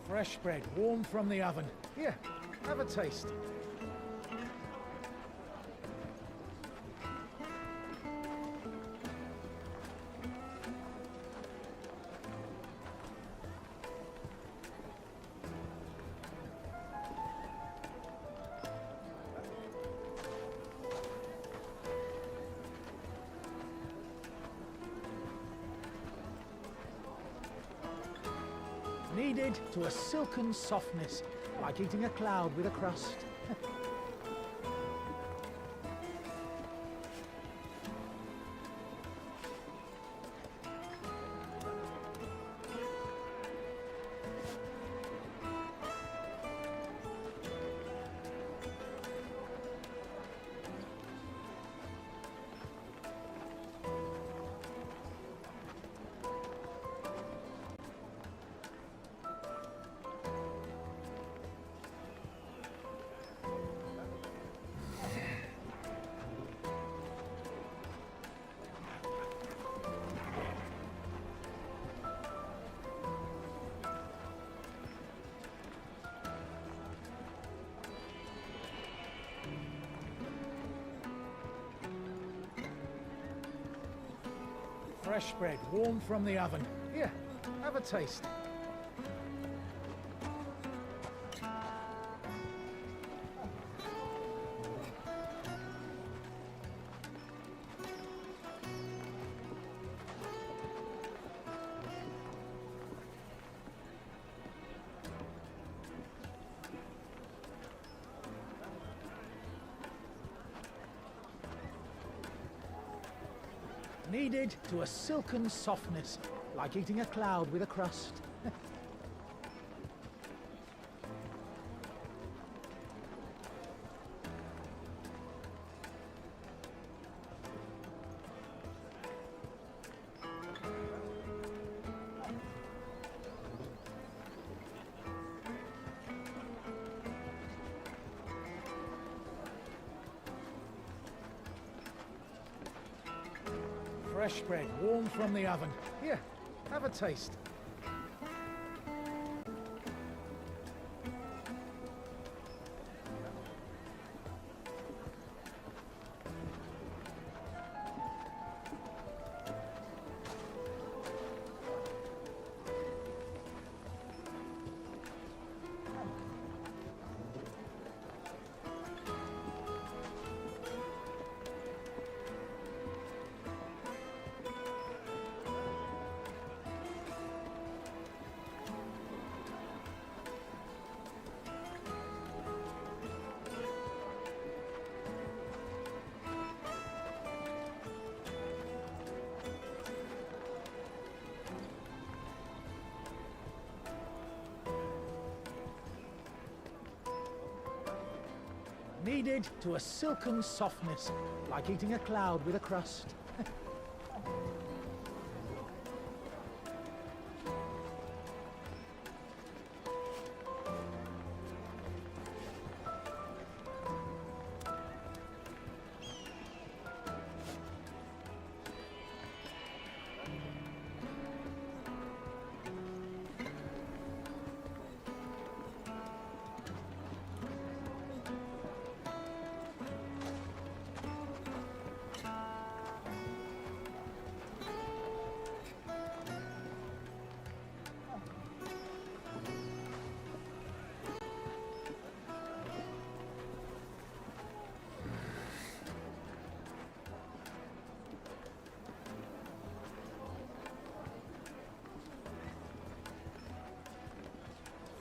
Fresh bread, warm from the oven. Here, have a taste. Kneaded to a silken softness, like eating a cloud with a crust. Fresh bread, warm from the oven. Here, have a taste. Kneaded to a silken softness, like eating a cloud with a crust. Fresh bread, warm from the oven. Here, have a taste. Kneaded to a silken softness, like eating a cloud with a crust.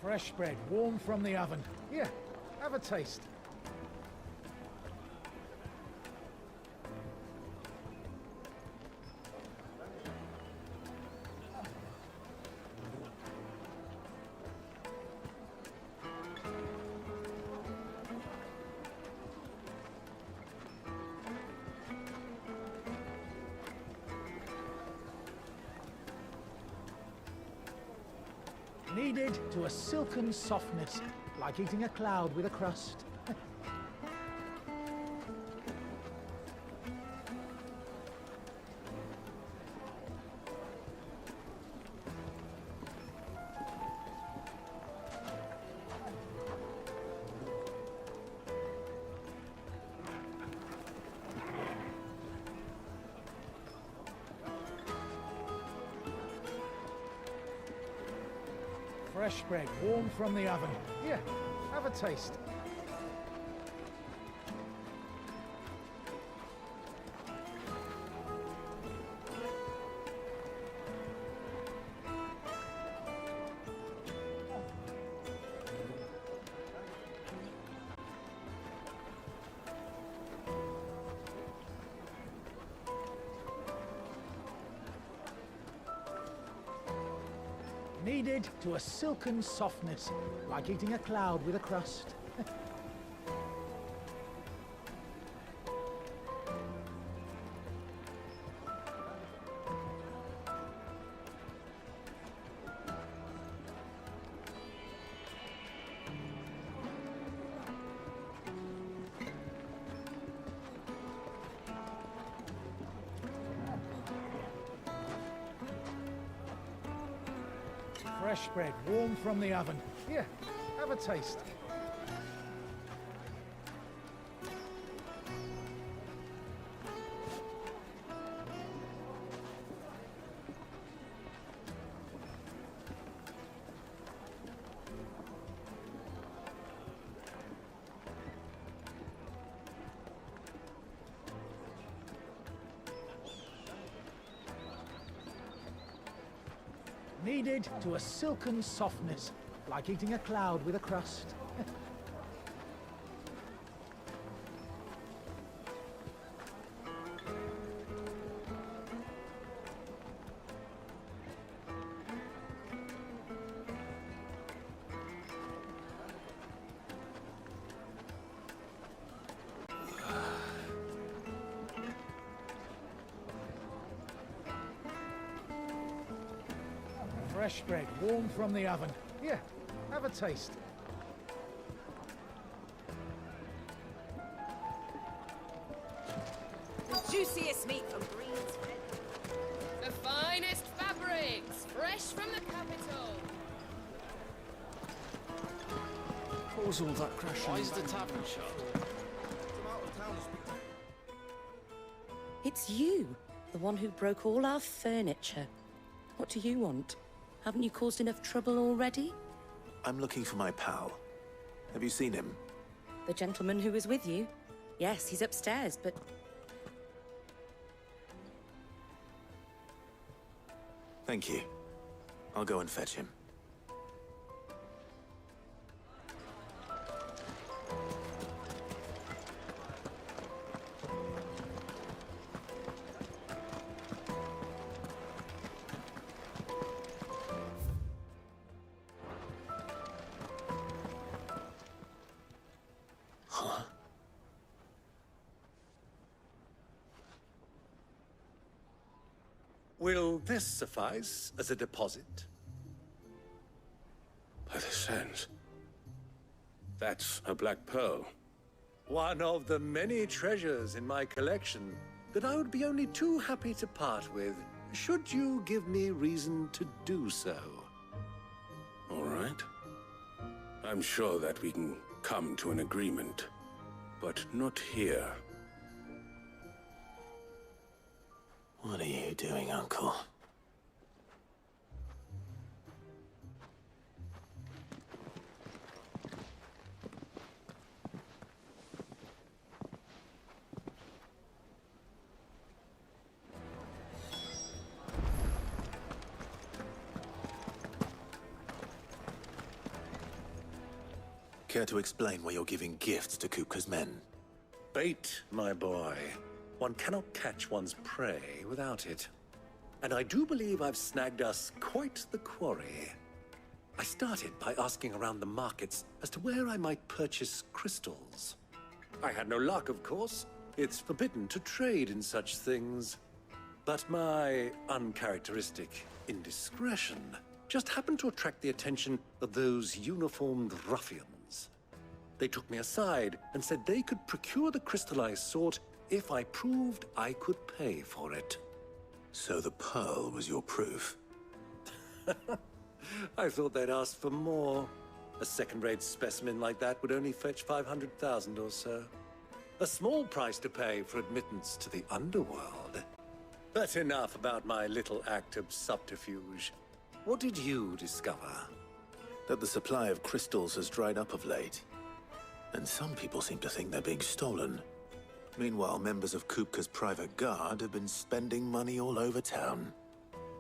Fresh bread, warm from the oven. Here, have a taste. Kneaded to a silken softness, like eating a cloud with a crust. Fresh bread, warm from the oven. Here, have a taste. Kneaded to a silken softness, like eating a cloud with a crust. Fresh bread, warm from the oven. Here, have a taste. Kneaded to a silken softness, like eating a cloud with a crust. Fresh bread, warm from the oven. Here, have a taste. The juiciest meat from Green's. The finest fabrics, fresh from the capital. What was all that crashing? Why is the tavern shut? It's you, the one who broke all our furniture. What do you want? Haven't you caused enough trouble already? I'm looking for my pal. Have you seen him? The gentleman who was with you? Yes, he's upstairs, but... Thank you. I'll go and fetch him. Will this suffice as a deposit? By the sands. That's a black pearl. One of the many treasures in my collection that I would be only too happy to part with, should you give me reason to do so. All right. I'm sure that we can come to an agreement, but not here. What are you doing, Uncle? Care to explain why you're giving gifts to Kupka's men? Bait, my boy. One cannot catch one's prey without it. And I do believe I've snagged us quite the quarry. I started by asking around the markets as to where I might purchase crystals. I had no luck, of course. It's forbidden to trade in such things. But my uncharacteristic indiscretion just happened to attract the attention of those uniformed ruffians. They took me aside and said they could procure the crystal I sought if I proved I could pay for it. So the pearl was your proof? I thought they'd ask for more. A second-rate specimen like that would only fetch 500,000 or so. A small price to pay for admittance to the underworld. But enough about my little act of subterfuge. What did you discover? That the supply of crystals has dried up of late. And some people seem to think they're being stolen. Meanwhile, members of Kupka's private guard have been spending money all over town.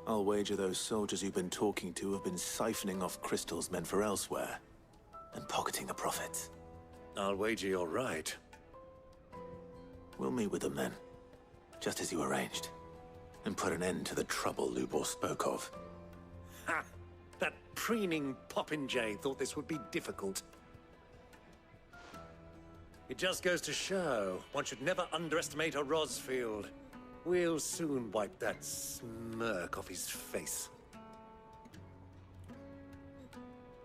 I'll wager those soldiers you've been talking to have been siphoning off crystals meant for elsewhere, and pocketing the profits. I'll wager you're right. We'll meet with them then, just as you arranged, and put an end to the trouble Lubor spoke of. Ha! That preening popinjay thought this would be difficult. It just goes to show, one should never underestimate a Rosfield. We'll soon wipe that smirk off his face.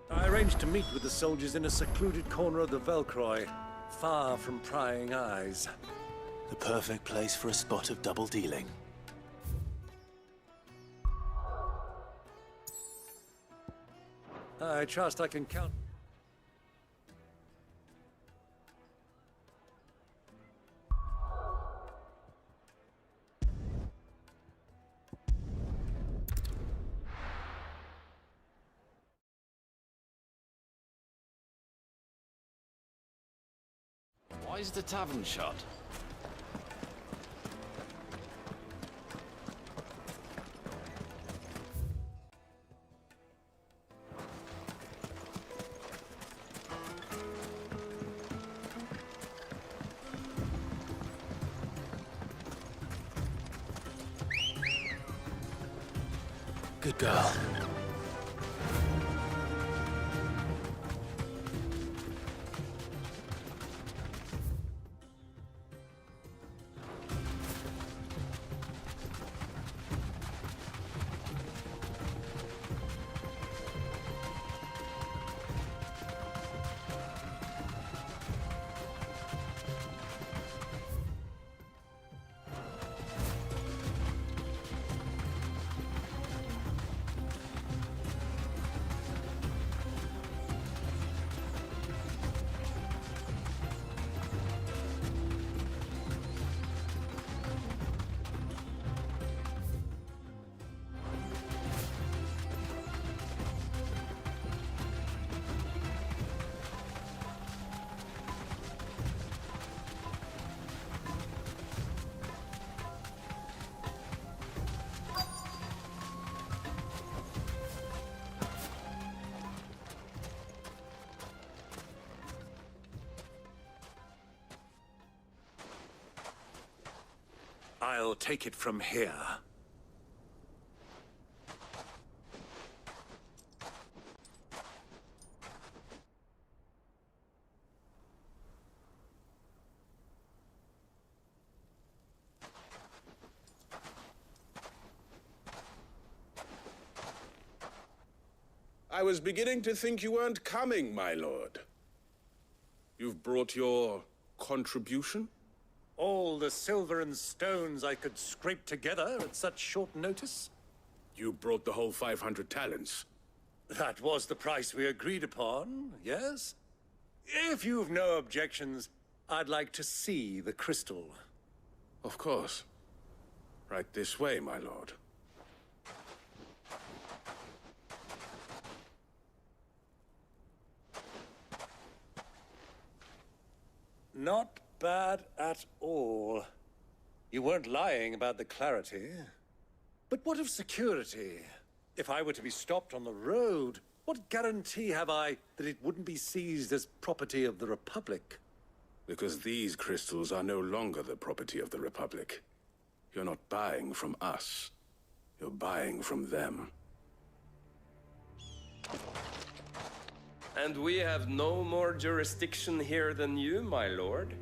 I arranged to meet with the soldiers in a secluded corner of the Velcroy, far from prying eyes. The perfect place for a spot of double dealing. I trust I can count. Why is the tavern shut? Good girl. I'll take it from here. I was beginning to think you weren't coming, my lord. You've brought your contribution? All the silver and stones I could scrape together at such short notice? You brought the whole 500 talents. That was the price we agreed upon, yes? If you've no objections, I'd like to see the crystal. Of course. Right this way, my lord. Not bad at all. You weren't lying about the clarity. But what of security? If I were to be stopped on the road, what guarantee have I that it wouldn't be seized as property of the Republic? Because these crystals are no longer the property of the Republic. You're not buying from us. You're buying from them. And we have no more jurisdiction here than you, my lord.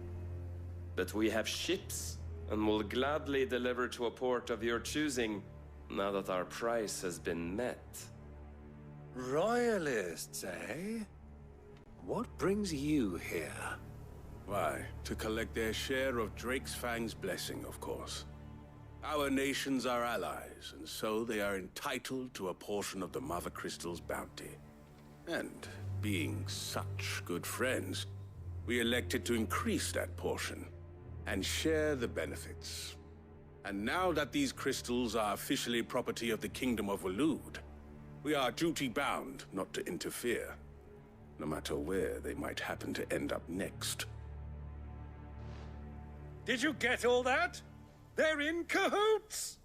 But we have ships, and will gladly deliver to a port of your choosing, now that our price has been met. Royalists, eh? What brings you here? Why, to collect their share of Drake's Fang's blessing, of course. Our nations are allies, and so they are entitled to a portion of the Mother Crystal's bounty. And being such good friends, we elected to increase that portion and share the benefits. And now that these crystals are officially property of the Kingdom of Waloed, we are duty-bound not to interfere, no matter where they might happen to end up next. Did you get all that? They're in cahoots!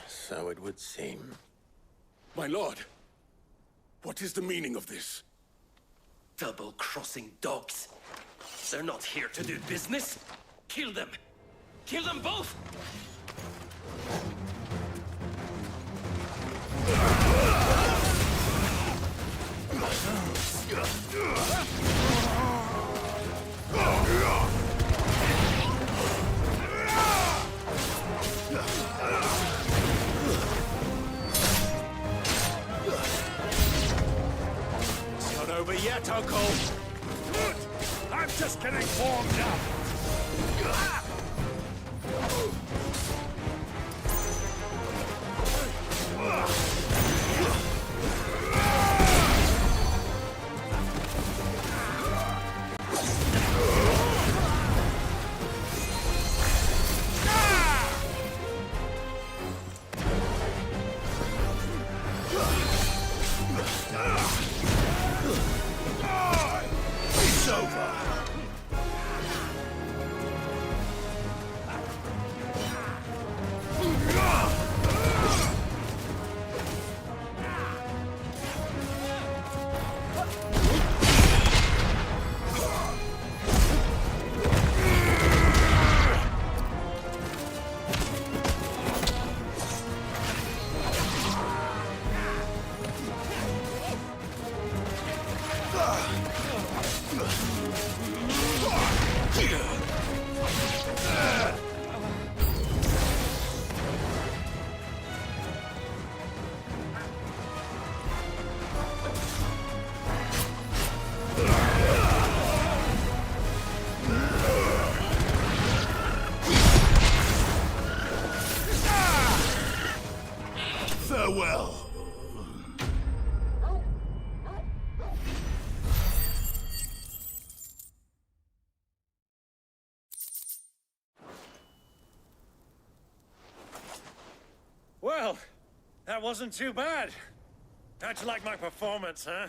So it would seem. My lord, what is the meaning of this? Double-crossing dogs. They're not here to do business. Kill them. Kill them both! It's not over yet, Uncle. Good. I'm just getting warmed up. It's over! Farewell. Well, that wasn't too bad. How'd you like my performance, huh?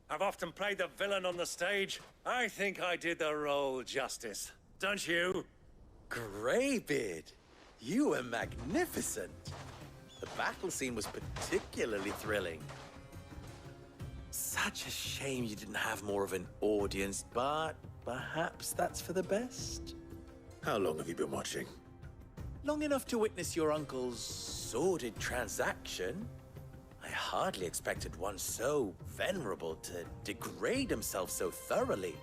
I've often played the villain on the stage. I think I did the role justice. Don't you? Greybeard, you were magnificent. The battle scene was particularly thrilling. Such a shame you didn't have more of an audience, but perhaps that's for the best. How long have you been watching? Long enough to witness your uncle's sordid transaction. I hardly expected one so venerable to degrade himself so thoroughly,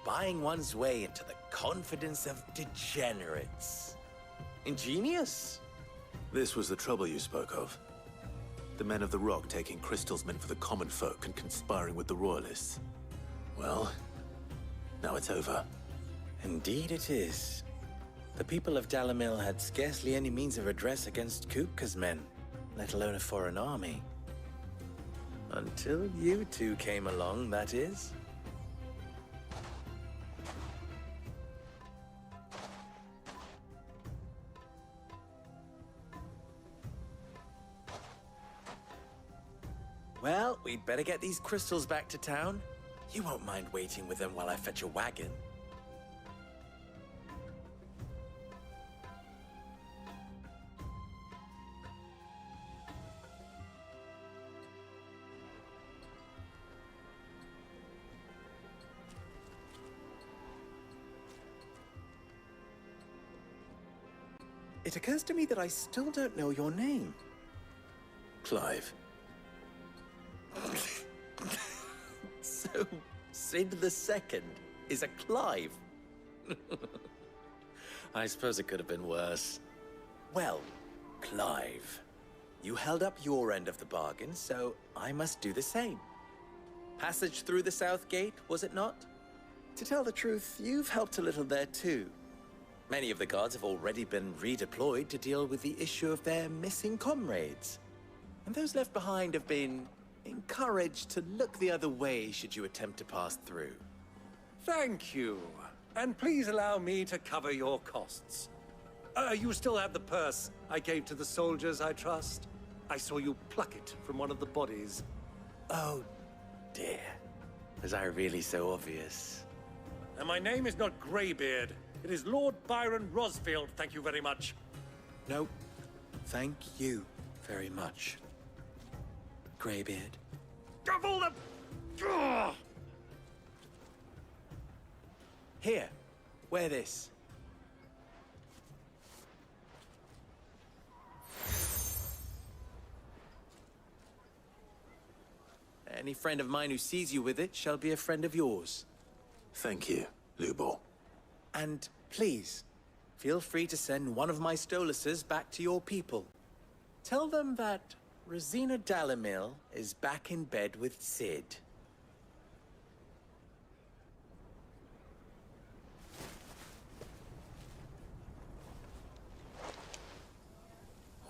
buying one's way into the confidence of degenerates. Ingenious. This was the trouble you spoke of. The men of the Rock taking crystals meant for the common folk and conspiring with the Royalists. Well, now it's over. Indeed it is. The people of Dalamil had scarcely any means of redress against Kupka's men, let alone a foreign army. Until you two came along, that is. Well, we'd better get these crystals back to town. You won't mind waiting with them while I fetch a wagon. It occurs to me that I still don't know your name. Clive. So, Sid the Second is a Clive? I suppose it could have been worse. Well, Clive, you held up your end of the bargain, so I must do the same. Passage through the South Gate, was it not? To tell the truth, you've helped a little there too. Many of the guards have already been redeployed to deal with the issue of their missing comrades. And those left behind have been encouraged to look the other way should you attempt to pass through. Thank you. And please allow me to cover your costs. You still have the purse I gave to the soldiers, I trust? I saw you pluck it from one of the bodies. Oh, dear. Was I really so obvious? And my name is not Greybeard. It is Lord Byron Rosfield, thank you very much. No, thank you very much, Greybeard. Of all the... Ugh! Here, wear this. Any friend of mine who sees you with it shall be a friend of yours. Thank you, Lubor. And please, feel free to send one of my Stoluses back to your people. Tell them that Rosina Dalamil is back in bed with Sid.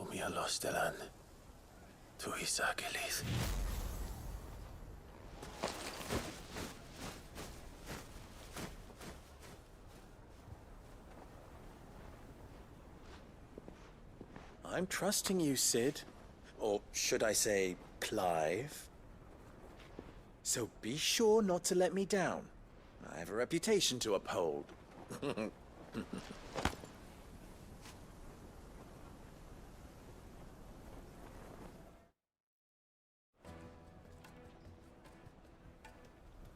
Umia lostelan. Tuisa Achilles. I'm trusting you, Sid. Or should I say, Clive? So be sure not to let me down. I have a reputation to uphold.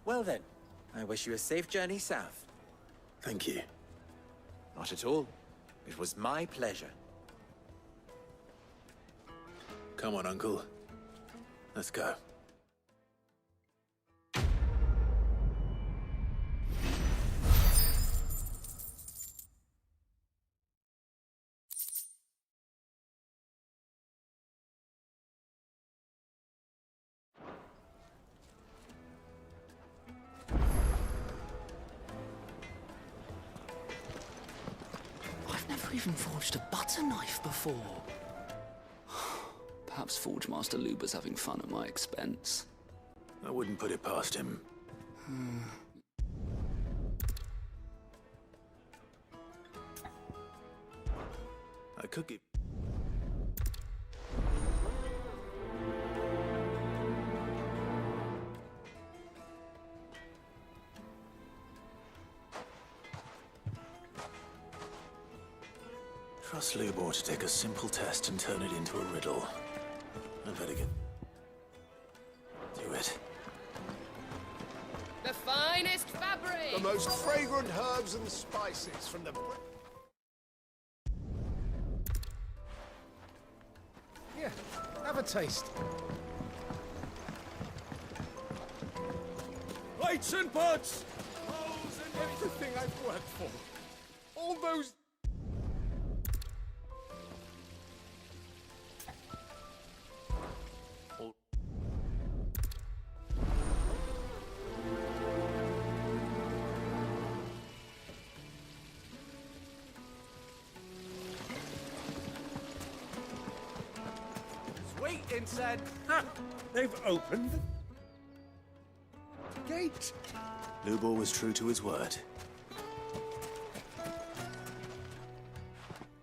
Well then, I wish you a safe journey south. Thank you. Not at all. It was my pleasure. Come on, Uncle. Let's go. even forged a butter knife before. Perhaps Forge Master Luber's having fun at my expense. I wouldn't put it past him. I could give... Trust Lubor to take a simple test and turn it into a riddle. I better get... do it. The finest fabric! The most fragrant herbs and spices from the... Here, have a taste. Plates and pots! Bowls and everything I've worked for. All those... Wait inside. Ha! They've opened the gate. Lubor was true to his word.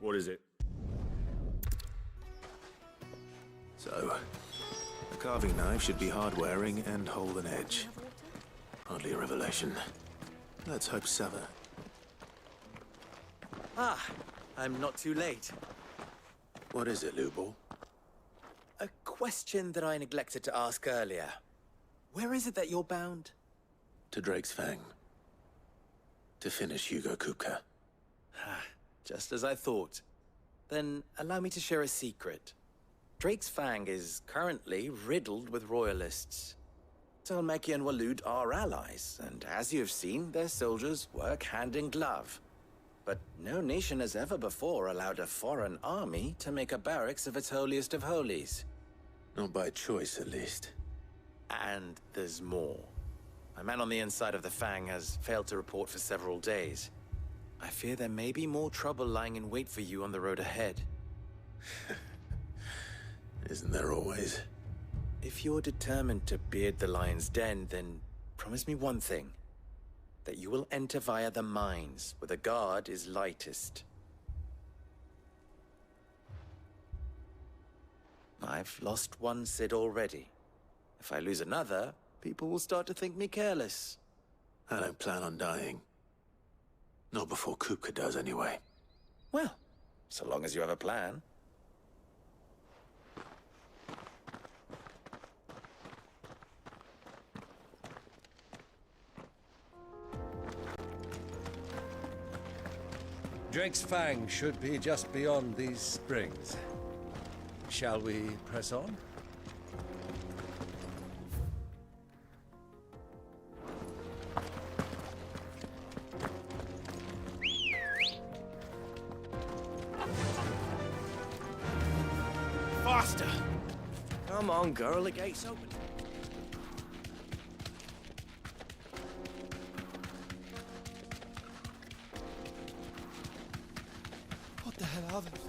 What is it? So, a carving knife should be hard-wearing and hold an edge. Hardly a revelation. Let's hope Sava... Ah, I'm not too late. What is it, Lubor? A question that I neglected to ask earlier. Where is it that you're bound? To Drake's Fang. To finish Hugo Kupka. Just as I thought. Then allow me to share a secret. Drake's Fang is currently riddled with royalists. Talmeki and Walud are allies, and as you have seen, their soldiers work hand in glove. But no nation has ever before allowed a foreign army to make a barracks of its holiest of holies. Not by choice, at least. And there's more. A man on the inside of the Fang has failed to report for several days. I fear there may be more trouble lying in wait for you on the road ahead. Isn't there always? If you're determined to beard the lion's den, then promise me one thing. That you will enter via the mines, where the guard is lightest. I've lost one Cid already. If I lose another, people will start to think me careless. I don't plan on dying. Not before Kupka does, anyway. Well, so long as you have a plan. Drake's Fang should be just beyond these springs. Shall we press on? Faster! Come on, girl, the gate's open. What the hell are those?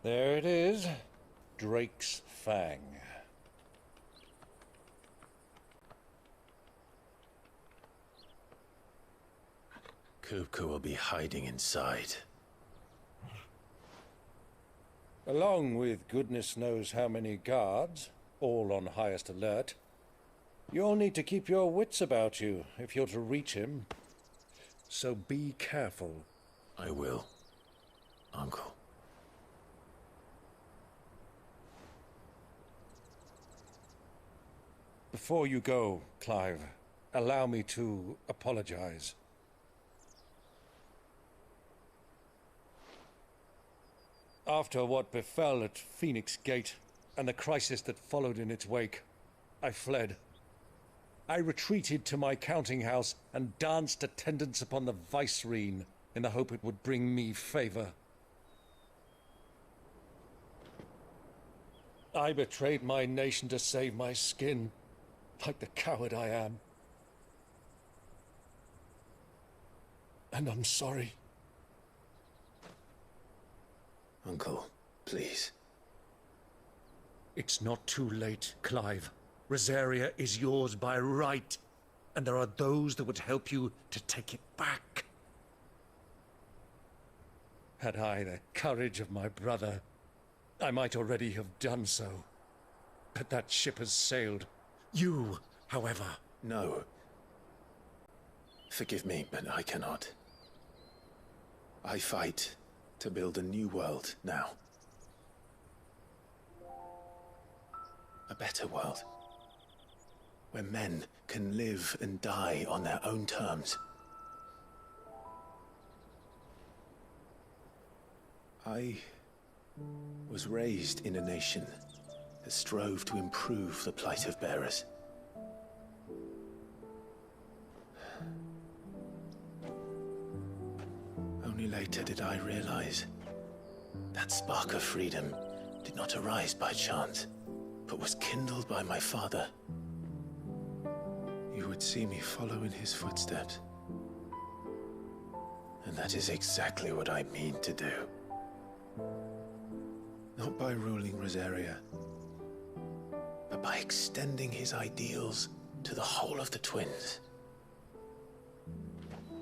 There it is. Drake's Fang. Kupka will be hiding inside. Along with goodness knows how many guards, all on highest alert. You'll need to keep your wits about you if you're to reach him. So be careful. I will, Uncle. Before you go, Clive, allow me to apologize. After what befell at Phoenix Gate and the crisis that followed in its wake, I fled. I retreated to my counting house and danced attendance upon the vicereine in the hope it would bring me favor. I betrayed my nation to save my skin, like the coward I am. And I'm sorry. Uncle, please. It's not too late, Clive. Rosaria is yours by right, and there are those that would help you to take it back. Had I the courage of my brother, I might already have done so. But that ship has sailed. You, however... No. Forgive me, but I cannot. I fight to build a new world now. A better world. Where men can live and die on their own terms. I was raised in a nation that strove to improve the plight of bearers. Only later did I realize that spark of freedom did not arise by chance, but was kindled by my father. You would see me follow in his footsteps. And that is exactly what I mean to do. Not by ruling Rosaria, but by extending his ideals to the whole of the twins.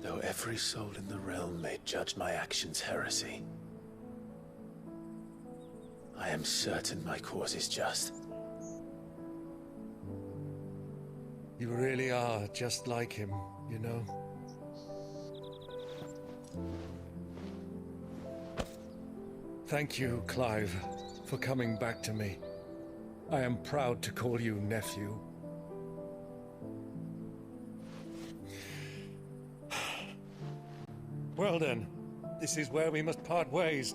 Though every soul in the realm may judge my actions heresy, I am certain my cause is just. You really are just like him, you know? Thank you, Clive, for coming back to me. I am proud to call you nephew. Well then, this is where we must part ways.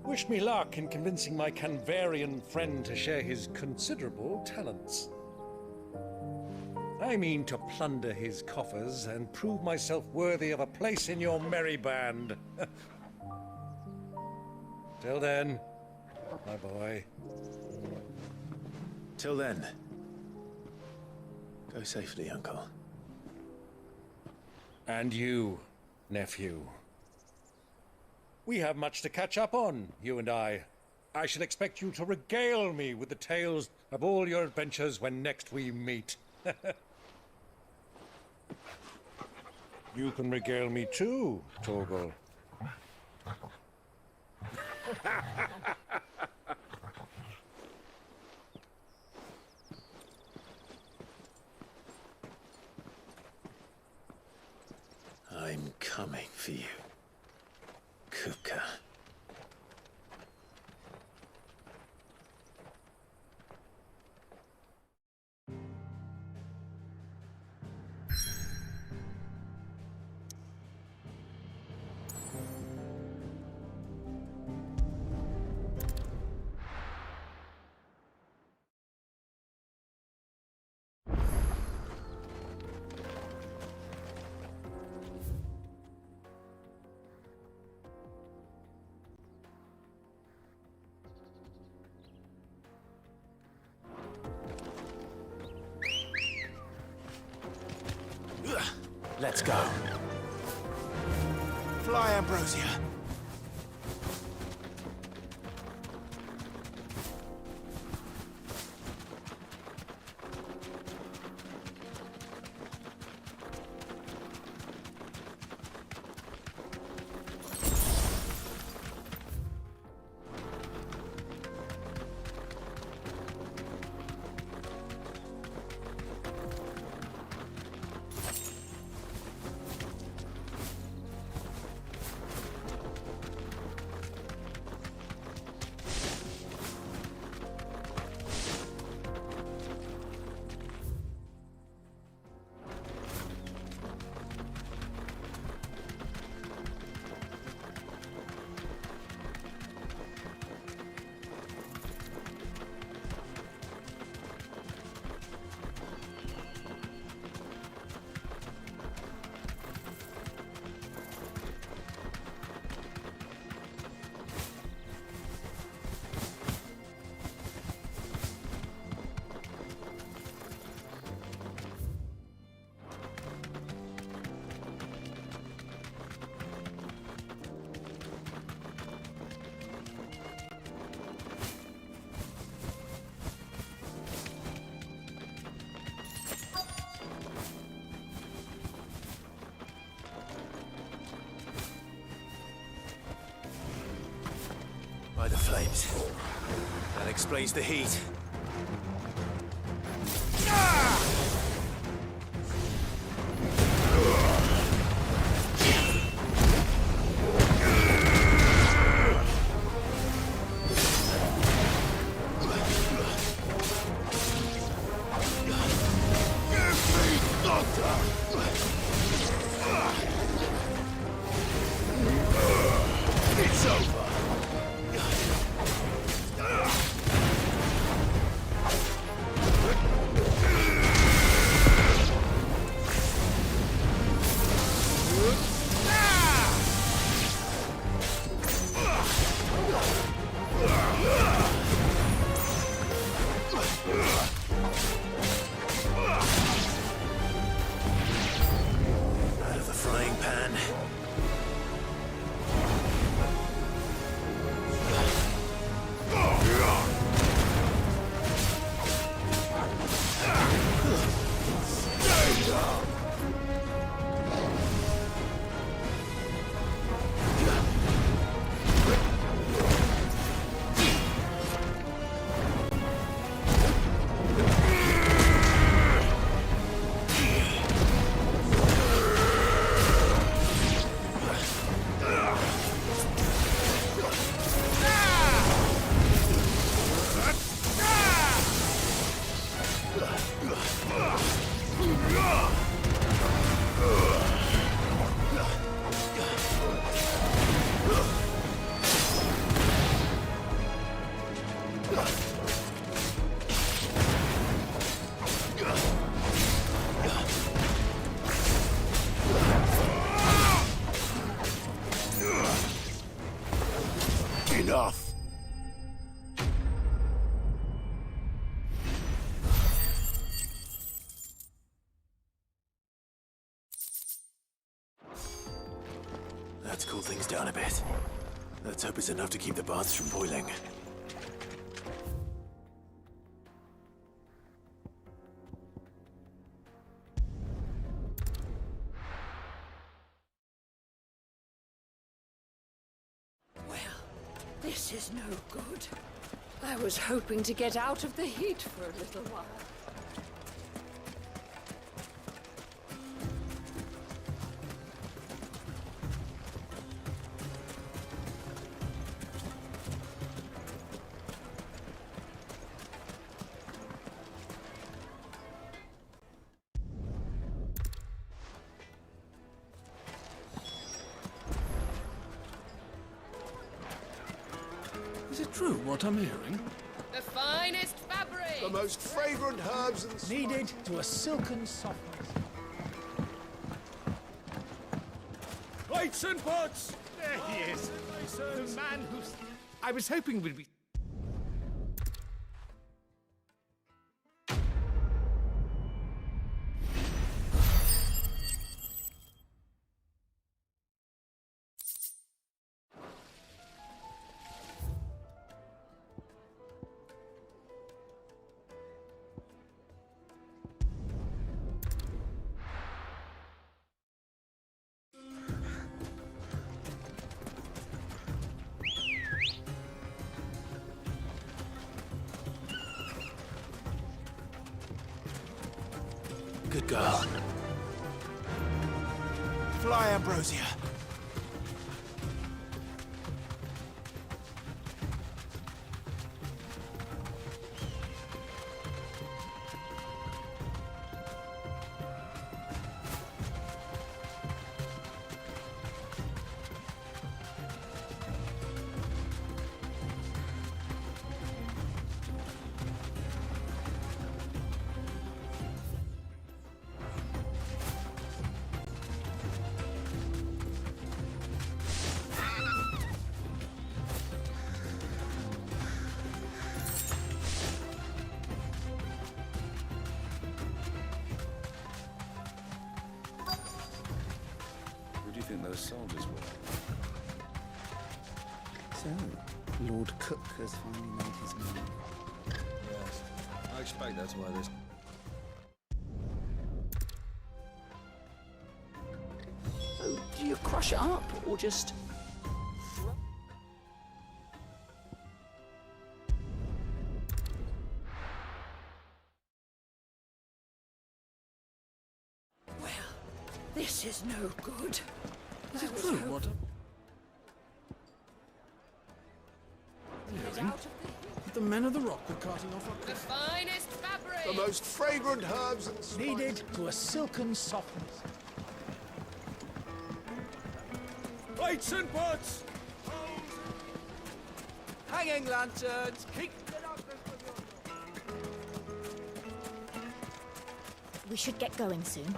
Wish me luck in convincing my Canvarian friend to share his considerable talents. I mean to plunder his coffers and prove myself worthy of a place in your merry band. Till then, my boy. Till then, go safely, Uncle. And you, nephew. We have much to catch up on, you and I. I shall expect you to regale me with the tales of all your adventures when next we meet. You can regale me too, Torgal. I'm coming for you, Kuka. Let's go. Fly, Ambrosia. by the flames. That explains the heat. It's over. Out of the frying pan. Enough. That's cooled things down a bit. Let's hope it's enough to keep the baths from boiling. This is no good. I was hoping to get out of the heat for a little while. Is it true what I'm hearing? The finest fabric! The most fragrant herbs and Needed to a silken softness. plates and pots! There he is. The man who's... I was hoping we'd be... Good girl. Fly, Ambrosia. Who do you think those soldiers were? So, Lord Cook has finally made his move. Yes. I expect that's why this... So, do you crush it up, or just... This is no good. Is it true what the men of the rock were carting off our The finest fabric! the most fragrant herbs and spices. Needed to a silken softness. Plates and pots! Hanging lanterns! Keep We should get going soon.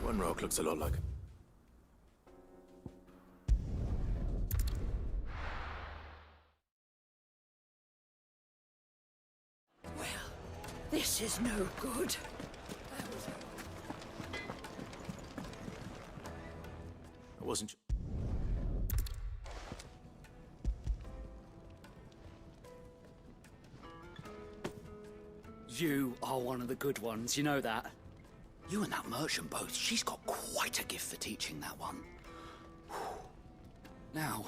One rock looks a lot like... This is no good. I wasn't... You are one of the good ones, you know that. You and that merchant both, she's got quite a gift for teaching that one. Now,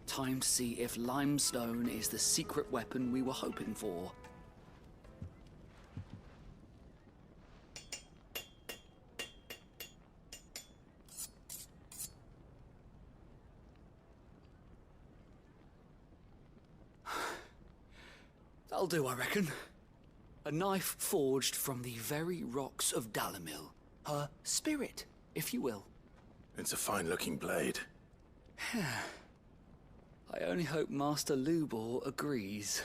time to see if limestone is the secret weapon we were hoping for. That'll do, I reckon. A knife forged from the very rocks of Dalamil. Her spirit, if you will. It's a fine-looking blade. I only hope Master Lubor agrees.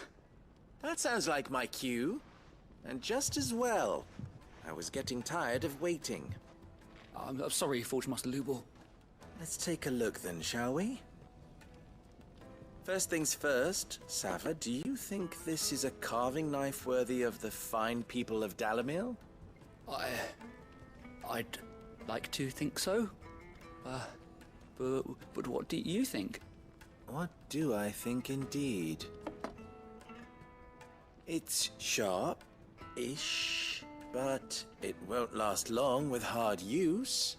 That sounds like my cue. And just as well. I was getting tired of waiting. I'm sorry, Forge Master Lubor. Let's take a look then, shall we? First things first, Sava, do you think this is a carving knife worthy of the fine people of Dalamil? I'd like to think so. But what do you think? What do I think indeed? It's sharp-ish, but it won't last long with hard use.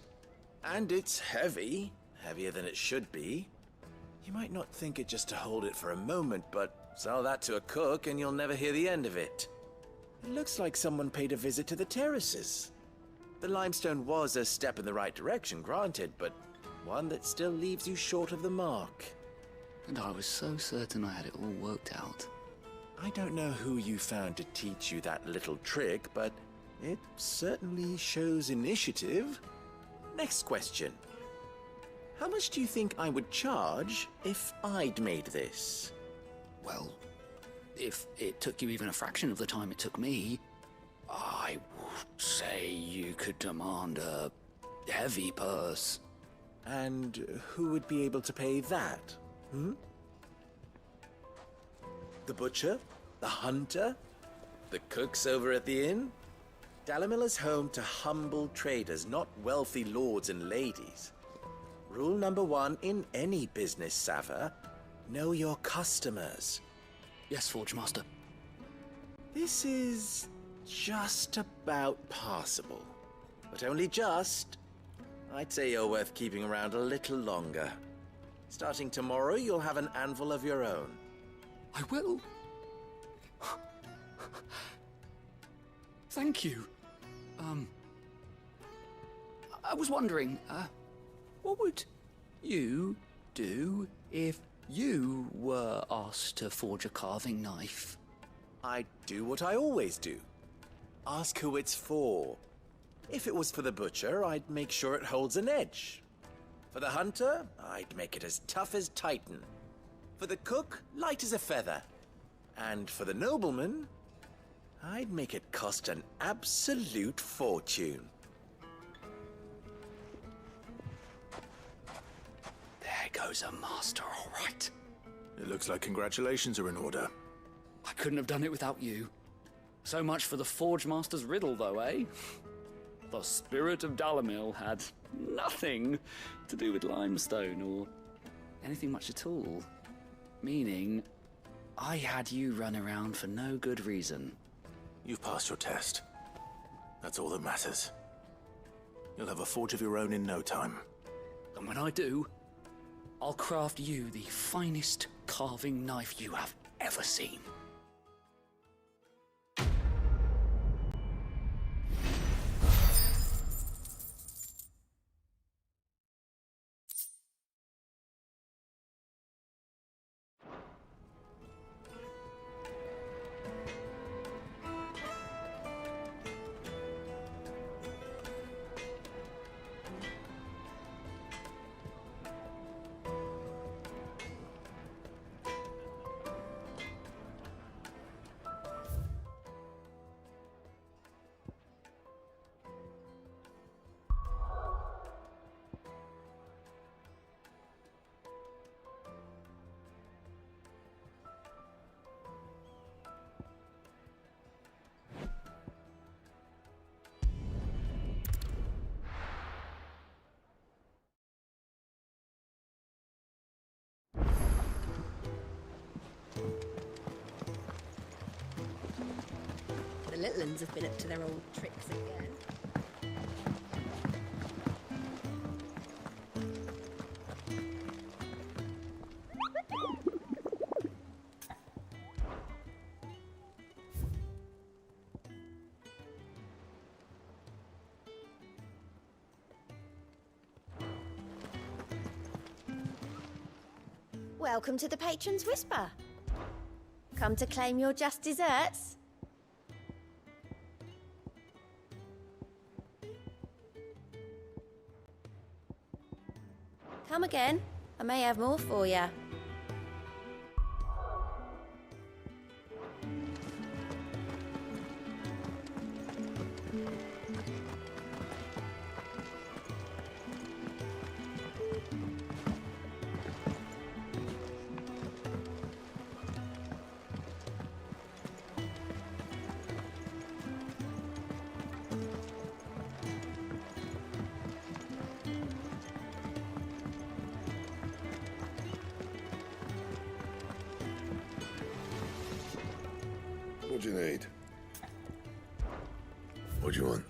And it's heavy, heavier than it should be. You might not think it just to hold it for a moment, but sell that to a cook and you'll never hear the end of it. It looks like someone paid a visit to the terraces. The limestone was a step in the right direction, granted, but one that still leaves you short of the mark. And I was so certain I had it all worked out. I don't know who you found to teach you that little trick, but it certainly shows initiative. Next question. How much do you think I would charge if I'd made this? Well, if it took you even a fraction of the time it took me, I would say you could demand a heavy purse. And who would be able to pay that? The butcher? The hunter? The cooks over at the inn? Dalamil is home to humble traders, not wealthy lords and ladies. Rule number one in any business, Sava, know your customers. Yes, Forge Master. This is just about passable. But only just. I'd say you're worth keeping around a little longer. Starting tomorrow, you'll have an anvil of your own. I will. Thank you. I was wondering, what would you do if you were asked to forge a carving knife? I'd do what I always do. Ask who it's for. If it was for the butcher, I'd make sure it holds an edge. For the hunter, I'd make it as tough as Titan. For the cook, light as a feather. And for the nobleman, I'd make it cost an absolute fortune. There goes a master, all right. It looks like congratulations are in order. I couldn't have done it without you. So much for the Forge Master's riddle, though, eh? The spirit of Dalamil had nothing to do with limestone or anything much at all. Meaning, I had you run around for no good reason. You've passed your test. That's all that matters. You'll have a forge of your own in no time. And when I do, I'll craft you the finest carving knife you have ever seen. The little ones have been up to their old tricks again. Welcome to the Patron's Whisper. Come to claim your just desserts? Come again. I may have more for you. What do you need? What do you want?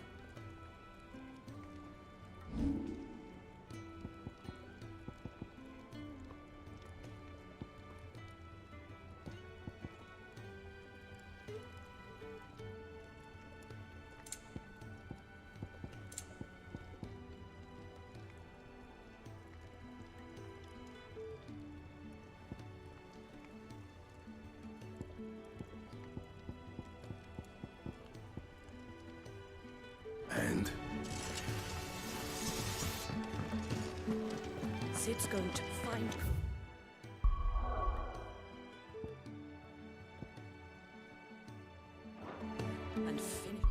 And? Sid's going to find you. And finish.